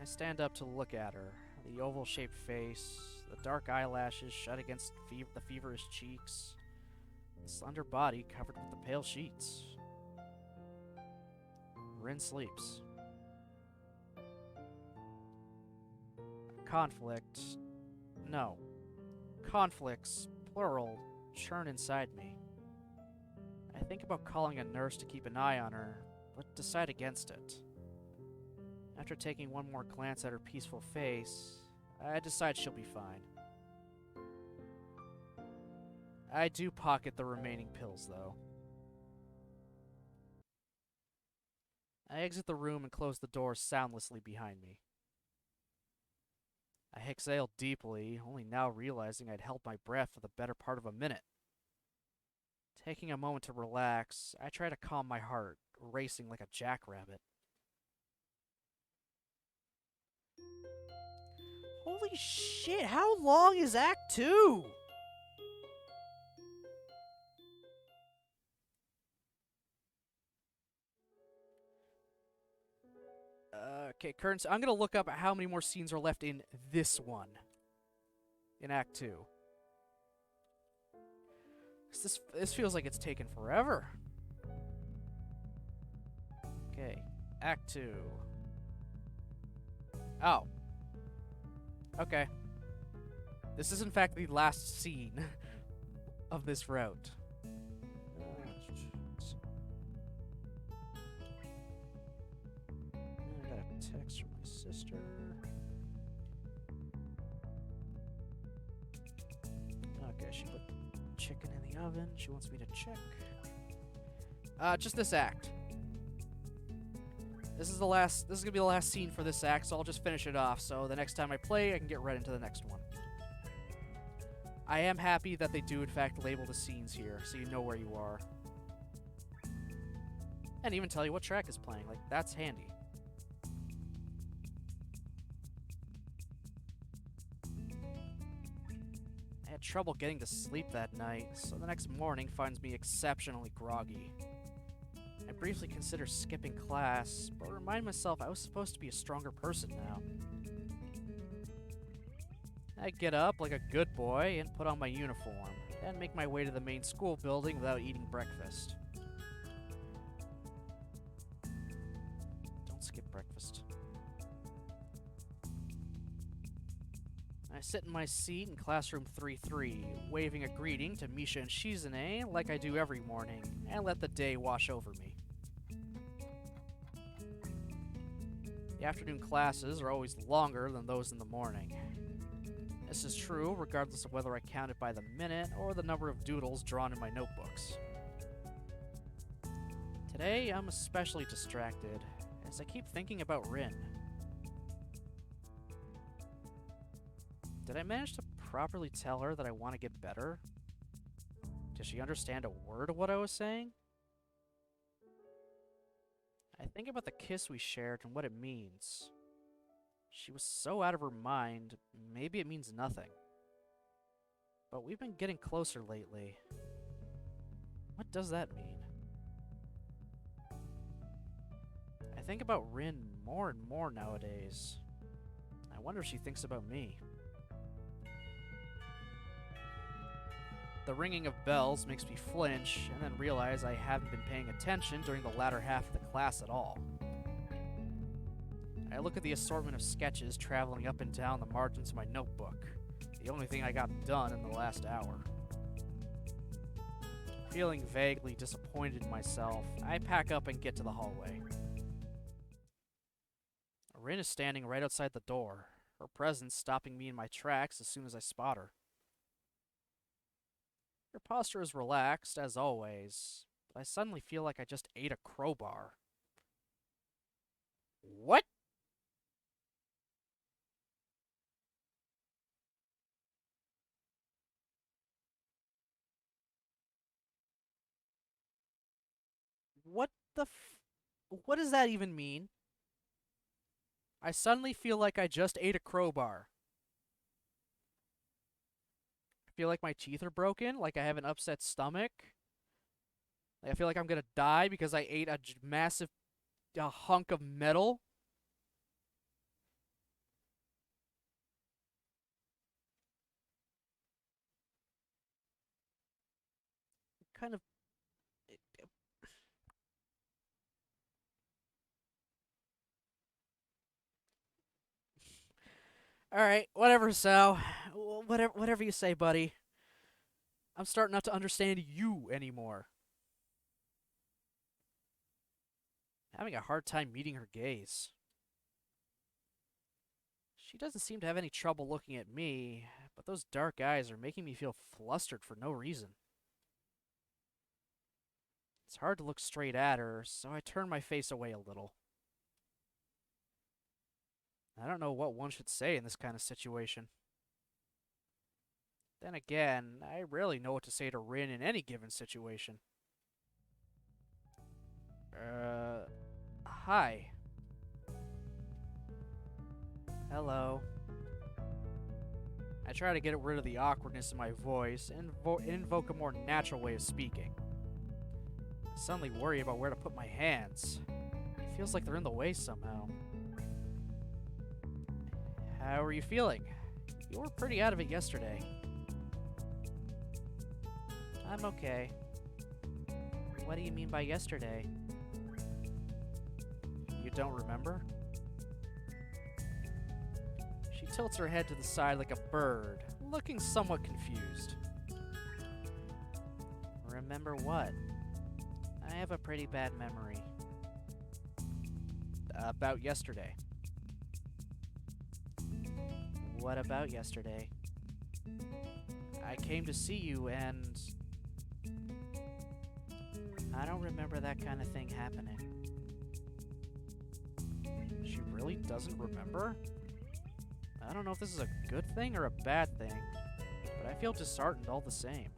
I stand up to look at her, the oval-shaped face, the dark eyelashes shut against the feverish cheeks, the slender body covered with the pale sheets. Rin sleeps. Conflict. No. Conflicts, plural, churn inside me. I think about calling a nurse to keep an eye on her, but decide against it. After taking one more glance at her peaceful face, I decide she'll be fine. I do pocket the remaining pills, though. I exit the room and close the door soundlessly behind me. I exhale deeply, only now realizing I'd held my breath for the better part of a minute. Taking a moment to relax, I try to calm my heart, racing like a jackrabbit. Holy shit, how long is Act 2? Okay, current. I'm gonna look up how many more scenes are left in this one. In Act 2. This feels like it's taken forever. Okay, Act 2. Oh. Okay. This is in fact the last scene of this route. I got a text from my sister. Okay, she put chicken in the oven. She wants me to check. Just this act. This is gonna be the last scene for this act, so I'll just finish it off. So the next time I play, I can get right into the next one. I am happy that they do in fact label the scenes here, so you know where you are. And even tell you what track is playing. Like, that's handy. I had trouble getting to sleep that night, so the next morning finds me exceptionally groggy. I briefly consider skipping class, but remind myself I was supposed to be a stronger person now. I get up like a good boy and put on my uniform, then make my way to the main school building without eating breakfast. Don't skip breakfast. I sit in my seat in classroom 3-3, waving a greeting to Misha and Shizune like I do every morning, and let the day wash over me. The afternoon classes are always longer than those in the morning. This is true regardless of whether I count it by the minute or the number of doodles drawn in my notebooks. Today, I'm especially distracted, as I keep thinking about Rin. Did I manage to properly tell her that I want to get better? Does she understand a word of what I was saying? I think about the kiss we shared and what it means. She was so out of her mind, maybe it means nothing. But we've been getting closer lately. What does that mean? I think about Rin more and more nowadays. I wonder if she thinks about me. The ringing of bells makes me flinch, and then realize I haven't been paying attention during the latter half of the class at all. I look at the assortment of sketches traveling up and down the margins of my notebook, the only thing I got done in the last hour. Feeling vaguely disappointed in myself, I pack up and get to the hallway. Rin is standing right outside the door, her presence stopping me in my tracks as soon as I spot her. Her posture is relaxed, as always, but I suddenly feel like I just ate a crowbar. What? What the what does that even mean? I suddenly feel like I just ate a crowbar. I feel like my teeth are broken, like I have an upset stomach. Like I feel like I'm gonna die because I ate a massive hunk of metal. Kind of. Alright, whatever, Sal. Whatever you say, buddy. I'm starting not to understand you anymore. Having a hard time meeting her gaze. She doesn't seem to have any trouble looking at me, but those dark eyes are making me feel flustered for no reason. It's hard to look straight at her, so I turn my face away a little. I don't know what one should say in this kind of situation. Then again, I rarely know what to say to Rin in any given situation. Hi. Hello. I try to get rid of the awkwardness in my voice and invoke a more natural way of speaking. I suddenly worry about where to put my hands. It feels like they're in the way somehow. How are you feeling? You were pretty out of it yesterday. I'm okay. What do you mean by yesterday? You don't remember? She tilts her head to the side like a bird, looking somewhat confused. Remember what? I have a pretty bad memory. About yesterday. What about yesterday? I came to see you and... I don't remember that kind of thing happening. She really doesn't remember? I don't know if this is a good thing or a bad thing, but I feel disheartened all the same.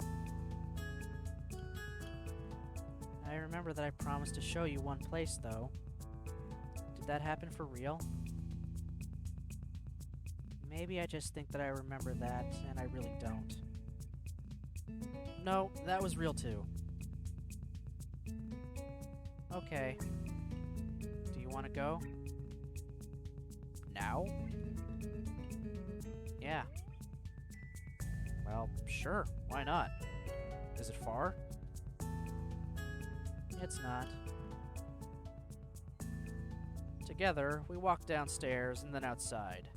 I remember that I promised to show you one place, though. Did that happen for real? Maybe I just think that I remember that, and I really don't. No, that was real too. Okay. Do you want to go? Now? Yeah. Well, sure. Why not? Is it far? It's not. Together, we walk downstairs and then outside.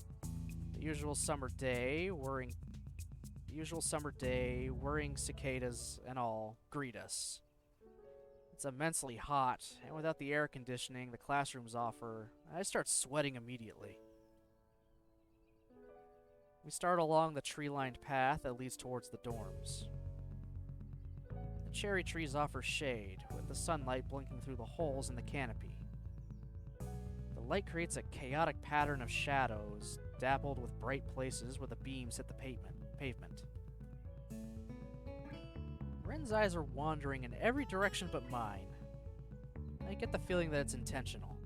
The usual summer day, whirring cicadas and all, greet us. It's immensely hot, and without the air conditioning the classrooms offer, I start sweating immediately. We start along the tree-lined path that leads towards the dorms. The cherry trees offer shade, with the sunlight blinking through the holes in the canopy. The light creates a chaotic pattern of shadows, dappled with bright places where the beams hit the pavement. Ren's eyes are wandering in every direction but mine. I get the feeling that it's intentional.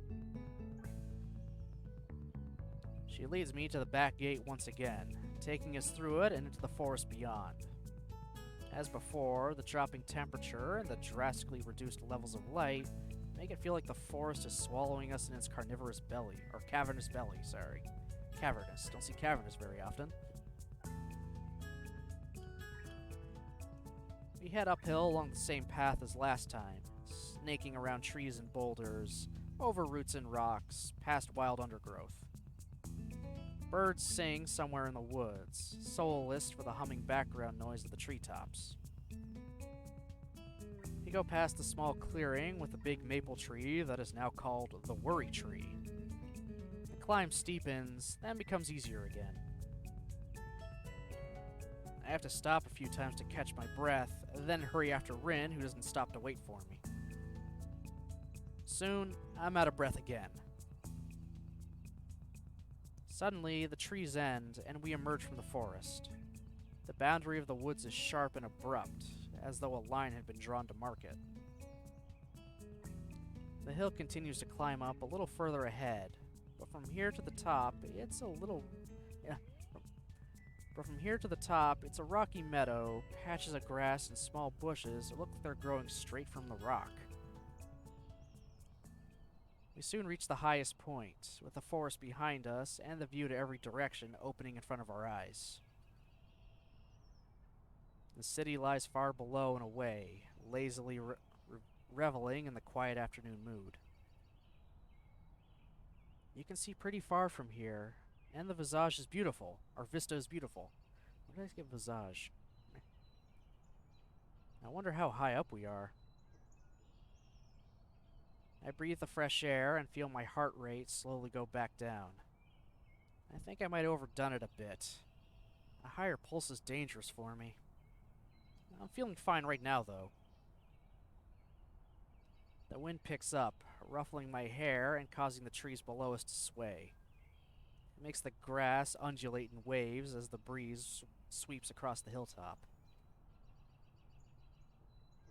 She leads me to the back gate once again, taking us through it and into the forest beyond. As before, the dropping temperature and the drastically reduced levels of light make it feel like the forest is swallowing us in its cavernous belly. Cavernous. Don't see cavernous very often. We head uphill along the same path as last time, snaking around trees and boulders, over roots and rocks, past wild undergrowth. Birds sing somewhere in the woods, soulless for the humming background noise of the treetops. We go past the small clearing with a big maple tree that is now called the Worry Tree. The climb steepens, then becomes easier again. I have to stop a few times to catch my breath, then hurry after Rin, who doesn't stop to wait for me. Soon, I'm out of breath again. Suddenly, the trees end, and we emerge from the forest. The boundary of the woods is sharp and abrupt, as though a line had been drawn to mark it. The hill continues to climb up a little further ahead, but from here to the top, it's a rocky meadow, patches of grass and small bushes that look like they're growing straight from the rock. We soon reach the highest point, with the forest behind us and the view to every direction opening in front of our eyes. The city lies far below and away, lazily reveling in the quiet afternoon mood. You can see pretty far from here, And the visage is beautiful. Our vista is beautiful. What did I get visage? I wonder how high up we are. I breathe the fresh air and feel my heart rate slowly go back down. I think I might have overdone it a bit. A higher pulse is dangerous for me. I'm feeling fine right now, though. The wind picks up, ruffling my hair and causing the trees below us to sway. It makes the grass undulate in waves as the breeze sweeps across the hilltop.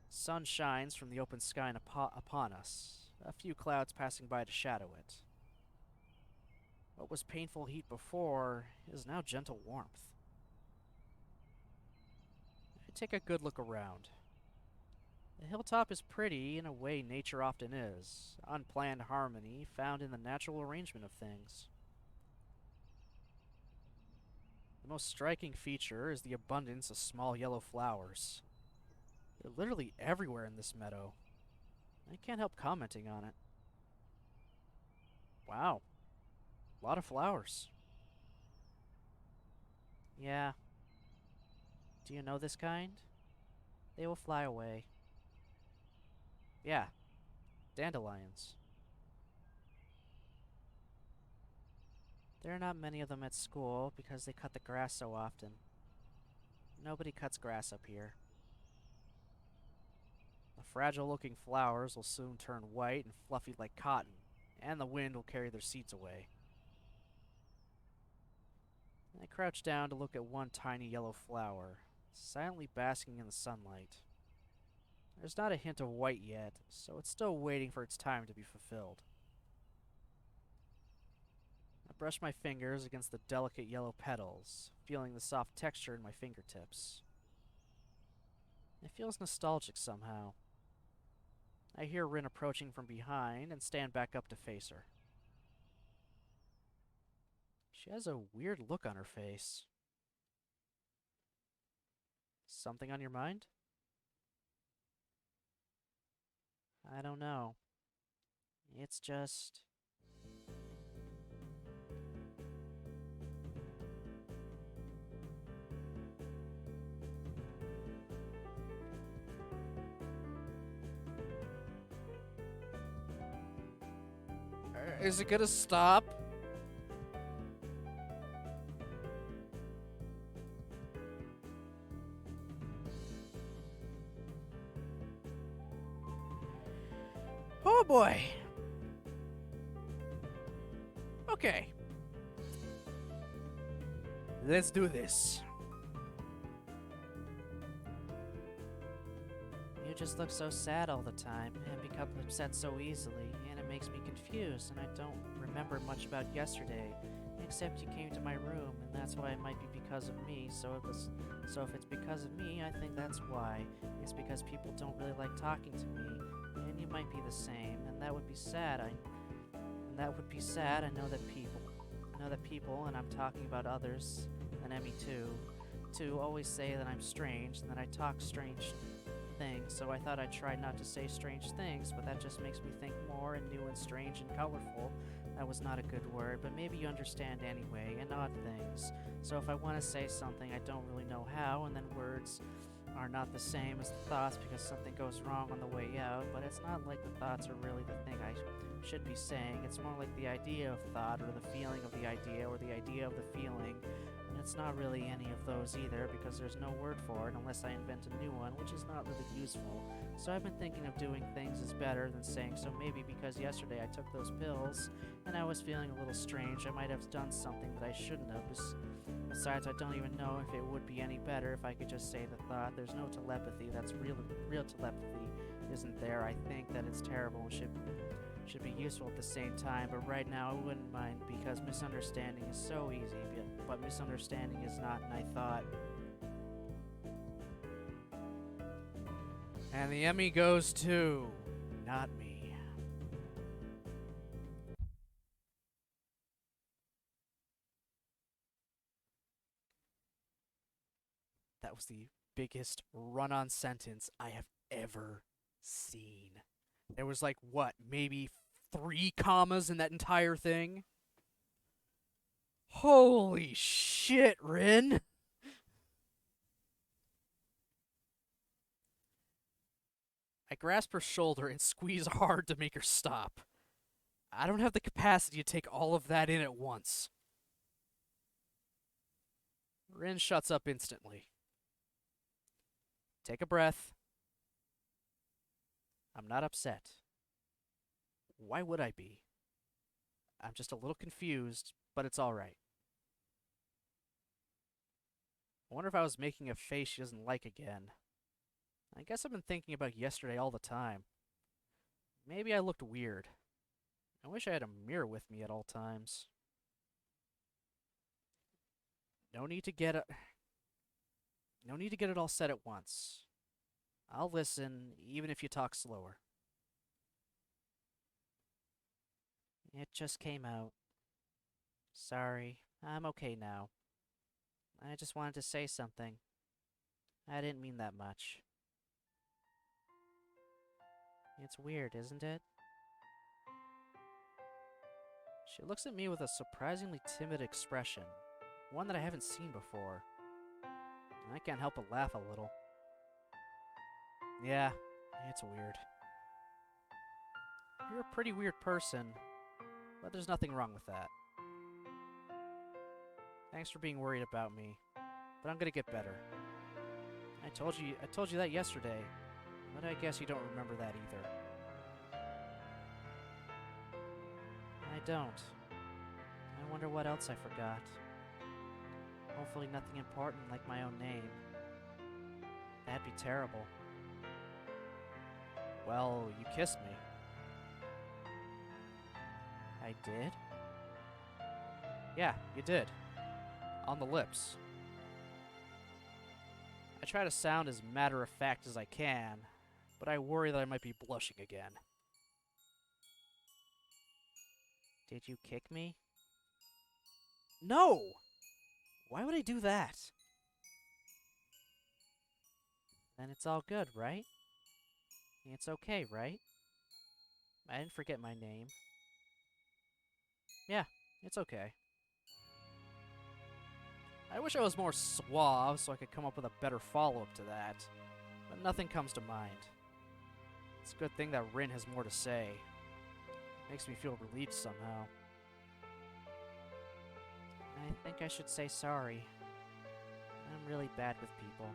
Sun shines from the open sky upon us, a few clouds passing by to shadow it. What was painful heat before is now gentle warmth. I take a good look around. The hilltop is pretty in a way nature often is, unplanned harmony found in the natural arrangement of things. The most striking feature is the abundance of small yellow flowers. They're literally everywhere in this meadow. I can't help commenting on it. Wow, a lot of flowers. Yeah. Do you know this kind? They will fly away. Yeah, dandelions. There are not many of them at school because they cut the grass so often. Nobody cuts grass up here. The fragile-looking flowers will soon turn white and fluffy like cotton, and the wind will carry their seeds away. I crouch down to look at one tiny yellow flower, silently basking in the sunlight. There's not a hint of white yet, so it's still waiting for its time to be fulfilled. I brush my fingers against the delicate yellow petals, feeling the soft texture in my fingertips. It feels nostalgic somehow. I hear Rin approaching from behind and stand back up to face her. She has a weird look on her face. Something on your mind? I don't know. It's just... Is it gonna stop? Oh boy. Okay. Let's do this. You just look so sad all the time and become upset so easily, and it makes me confused, and I don't remember much about yesterday, except you came to my room, and that's why it might be because of me. So if it's because of me, I think that's why. It's because people don't really like talking to me, and you might be the same, and that would be sad. I know that people, and I'm talking about others, and Emmy too, always say that I'm strange and that I talk strange things, so I thought I'd try not to say strange things, but that just makes me think more, and new and strange and colorful. That was not a good word, but maybe you understand anyway, and odd things. So if I want to say something, I don't really know how, and then words are not the same as the thoughts because something goes wrong on the way out, but it's not like the thoughts are really the thing I should be saying. It's more like the idea of thought, or the feeling of the idea, or the idea of the feeling. And it's not really any of those either because there's no word for it unless I invent a new one, which is not really useful. So I've been thinking of doing things as better than saying so maybe because yesterday I took those pills and I was feeling a little strange, I might have done something that I shouldn't have. Besides, I don't even know if it would be any better if I could just say the thought. There's no telepathy. That's real telepathy isn't there. I think that it's terrible and should be useful at the same time, but right now I wouldn't mind because misunderstanding is so easy, but misunderstanding is not, and I thought... And the Emmy goes to... not me. That was the biggest run-on sentence I have ever seen. There was like, what, maybe 3 commas in that entire thing? Holy shit, Rin! I grasp her shoulder and squeeze hard to make her stop. I don't have the capacity to take all of that in at once. Rin shuts up instantly. Take a breath. I'm not upset. Why would I be? I'm just a little confused, but it's alright. I wonder if I was making a face she doesn't like again. I guess I've been thinking about yesterday all the time. Maybe I looked weird. I wish I had a mirror with me at all times. No need to get it all said at once. I'll listen, even if you talk slower. It just came out. Sorry, I'm okay now. I just wanted to say something. I didn't mean that much. It's weird, isn't it? She looks at me with a surprisingly timid expression, one that I haven't seen before. I can't help but laugh a little. Yeah, it's weird. You're a pretty weird person, but there's nothing wrong with that. Thanks for being worried about me, but I'm gonna get better. I told you that yesterday, but I guess you don't remember that either. I don't. I wonder what else I forgot. Hopefully nothing important like my own name. That'd be terrible. Well, you kissed me. I did? Yeah, you did. On the lips. I try to sound as matter-of-fact as I can, but I worry that I might be blushing again. Did you kick me? No! Why would I do that? Then it's all good, right? It's okay, right? I didn't forget my name. Yeah, it's okay. I wish I was more suave so I could come up with a better follow-up to that, but nothing comes to mind. It's a good thing that Rin has more to say. Makes me feel relieved somehow. I think I should say sorry. I'm really bad with people.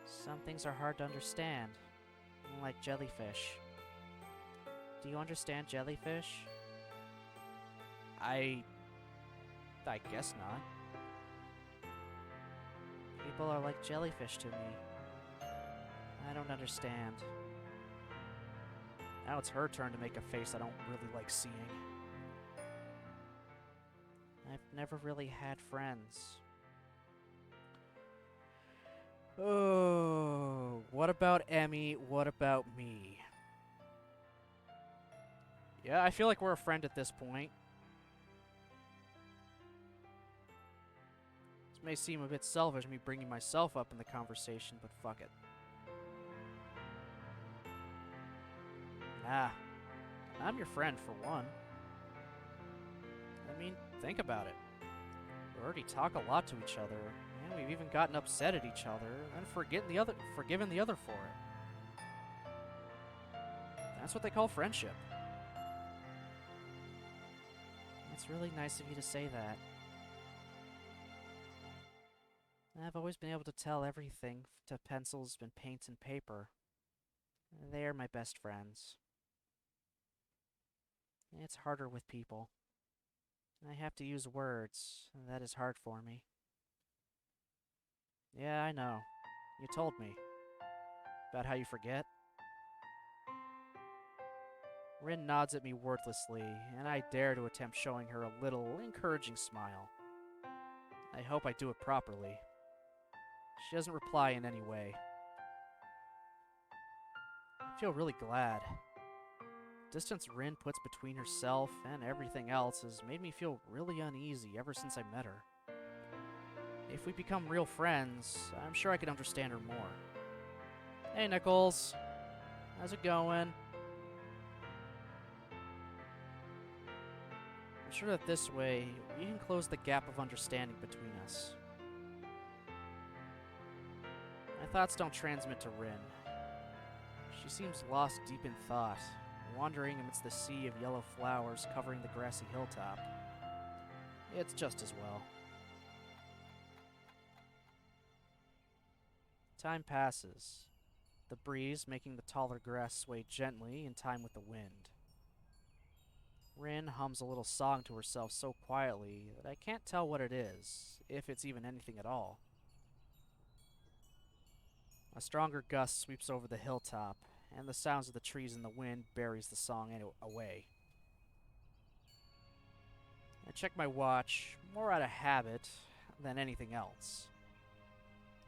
Some things are hard to understand, like jellyfish. Do you understand jellyfish? I guess not. People are like jellyfish to me. I don't understand. Now it's her turn to make a face I don't really like seeing. I've never really had friends. Oh, what about Emmy? What about me? Yeah, I feel like we're a friend at this point. This may seem a bit selfish, me bringing myself up in the conversation, but fuck it. Nah, I'm your friend for one. I mean, think about it. We already talk a lot to each other, and we've even gotten upset at each other and forgiven the other for it. That's what they call friendship. It's really nice of you to say that. I've always been able to tell everything to pencils and paints and paper. They are my best friends. It's harder with people. I have to use words, and that is hard for me. Yeah, I know. You told me. About how you forget. Rin nods at me wordlessly, and I dare to attempt showing her a little encouraging smile. I hope I do it properly. She doesn't reply in any way. I feel really glad. Distance Rin puts between herself and everything else has made me feel really uneasy ever since I met her. If we become real friends, I'm sure I could understand her more. Hey, Nichols. How's it going? sure that this way we can close the gap of understanding between us. My thoughts don't transmit to Rin. She seems lost deep in thought, wandering amidst the sea of yellow flowers covering the grassy hilltop. It's just as well. Time passes, the breeze making the taller grass sway gently in time with the wind. Rin hums a little song to herself so quietly that I can't tell what it is, if it's even anything at all. A stronger gust sweeps over the hilltop, and the sounds of the trees in the wind buries the song away. I check my watch, more out of habit than anything else.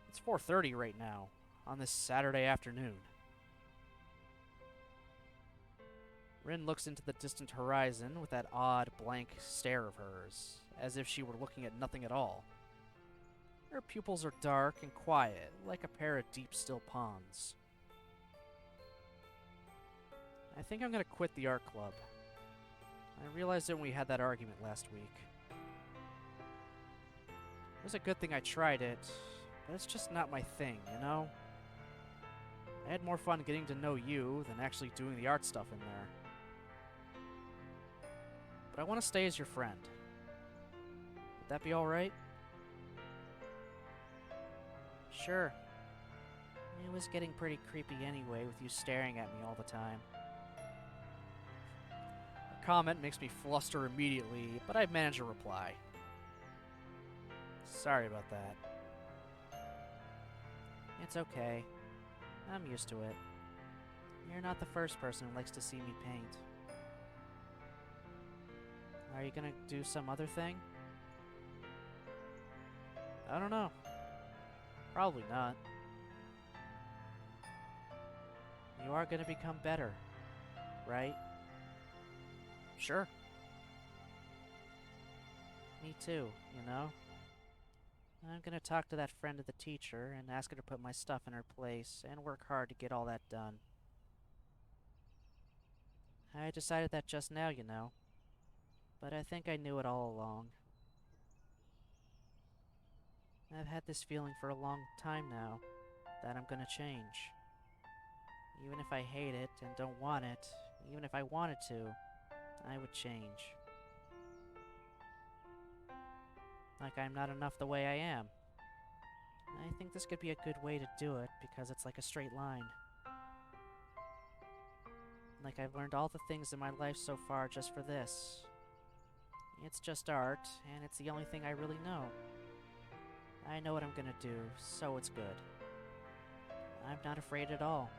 It's 4:30 right now, on this Saturday afternoon. Rin looks into the distant horizon with that odd, blank stare of hers, as if she were looking at nothing at all. Her pupils are dark and quiet, like a pair of deep, still ponds. I think I'm gonna quit the art club. I realized it when we had that argument last week. It was a good thing I tried it, but it's just not my thing, you know? I had more fun getting to know you than actually doing the art stuff in there. But I want to stay as your friend. Would that be alright? Sure. It was getting pretty creepy anyway with you staring at me all the time. Her comment makes me fluster immediately, but I manage a reply. Sorry about that. It's okay. I'm used to it. You're not the first person who likes to see me paint. Are you gonna do some other thing? I don't know. Probably not. You are gonna become better, right? Sure. Me too, you know? I'm gonna talk to that friend of the teacher and ask her to put my stuff in her place and work hard to get all that done. I decided that just now, you know. But I think I knew it all along. I've had this feeling for a long time now that I'm gonna change. Even if I hate it and don't want it, even if I wanted to, I would change. Like I'm not enough the way I am. I think this could be a good way to do it because it's like a straight line. Like I've learned all the things in my life so far just for this. It's just art, and it's the only thing I really know. I know what I'm gonna do, so it's good. I'm not afraid at all.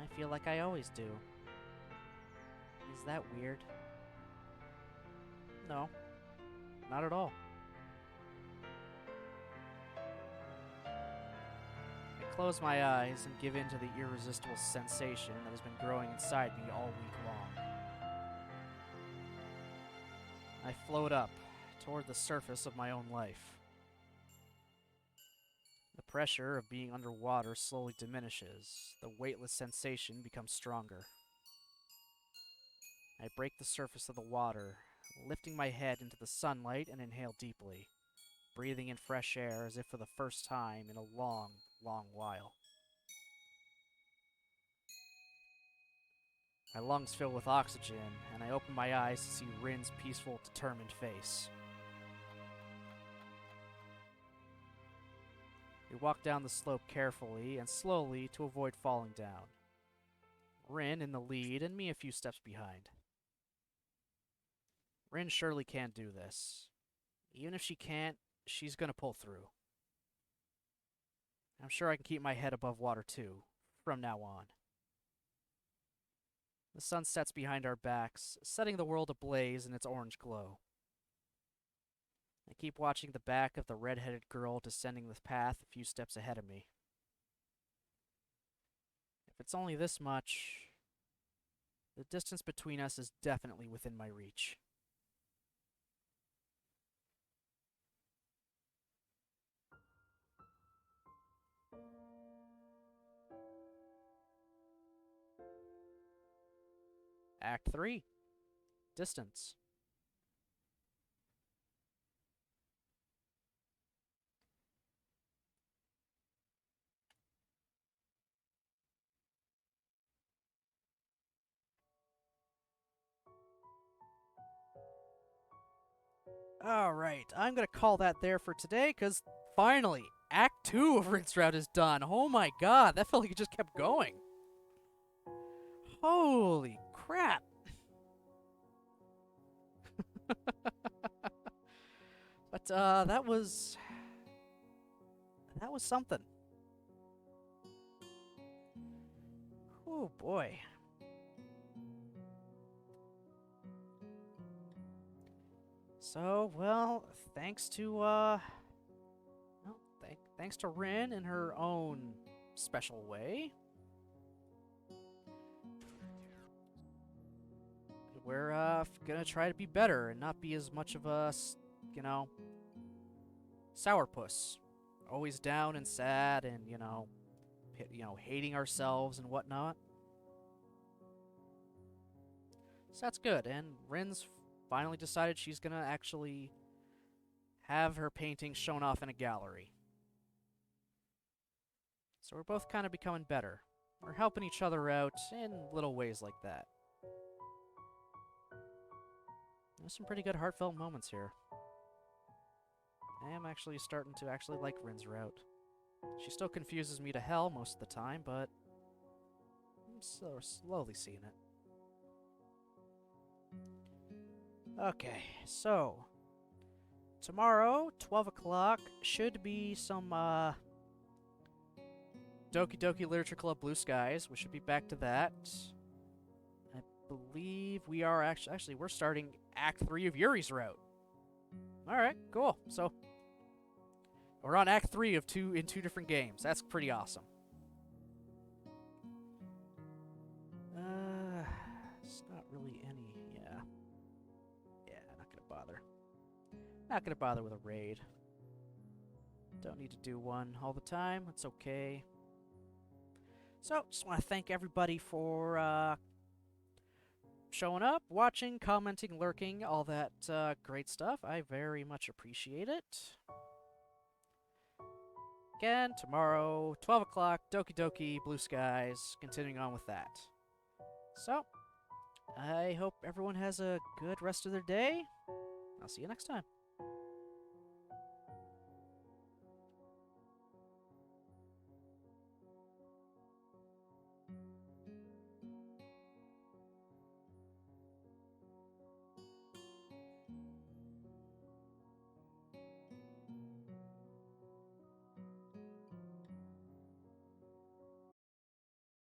I feel like I always do. Is that weird? No. Not at all. I close my eyes and give in to the irresistible sensation that has been growing inside me all week long. I float up toward the surface of my own life. The pressure of being underwater slowly diminishes. The weightless sensation becomes stronger. I break the surface of the water, lifting my head into the sunlight and inhale deeply, breathing in fresh air as if for the first time in a long, long while. My lungs fill with oxygen, and I open my eyes to see Rin's peaceful, determined face. We walk down the slope carefully and slowly to avoid falling down. Rin in the lead and me a few steps behind. Rin surely can't do this. Even if she can't, she's gonna pull through. I'm sure I can keep my head above water too, from now on. The sun sets behind our backs, setting the world ablaze in its orange glow. I keep watching the back of the red-headed girl descending the path a few steps ahead of me. If it's only this much, the distance between us is definitely within my reach. Act 3. distance. Alright, I'm gonna call that there for today, because finally, Act 2 of Rinse Route is done. Oh my god, that felt like it just kept going. Holy crap. But, that was something. Oh boy. So, well, thanks to, thanks to Rin in her own special way. We're, gonna try to be better and not be as much of a, you know, sourpuss. Always down and sad and, hating ourselves and whatnot. So that's good, and Rin's finally decided she's gonna actually have her paintings shown off in a gallery. So we're both kind of becoming better. We're helping each other out in little ways like that. There's some pretty good heartfelt moments here. I am actually starting to like Rin's route. She still confuses me to hell most of the time, but I'm so slowly seeing it. Okay, so tomorrow, 12 o'clock, should be some Doki Doki Literature Club Blue Skies. We should be back to that. I believe we are actually we're starting Act 3 of Yuri's route. Alright, cool. So we're on Act 3 of two different games. That's pretty awesome. It's not really any, yeah. Yeah, not gonna bother. Not gonna bother with a raid. Don't need to do one all the time. It's okay. So, just want to thank everybody for showing up, watching, commenting, lurking, all that great stuff. I very much appreciate it. Again, tomorrow, 12 o'clock, Doki Doki, Blue Skies, continuing on with that. So, I hope everyone has a good rest of their day. I'll see you next time.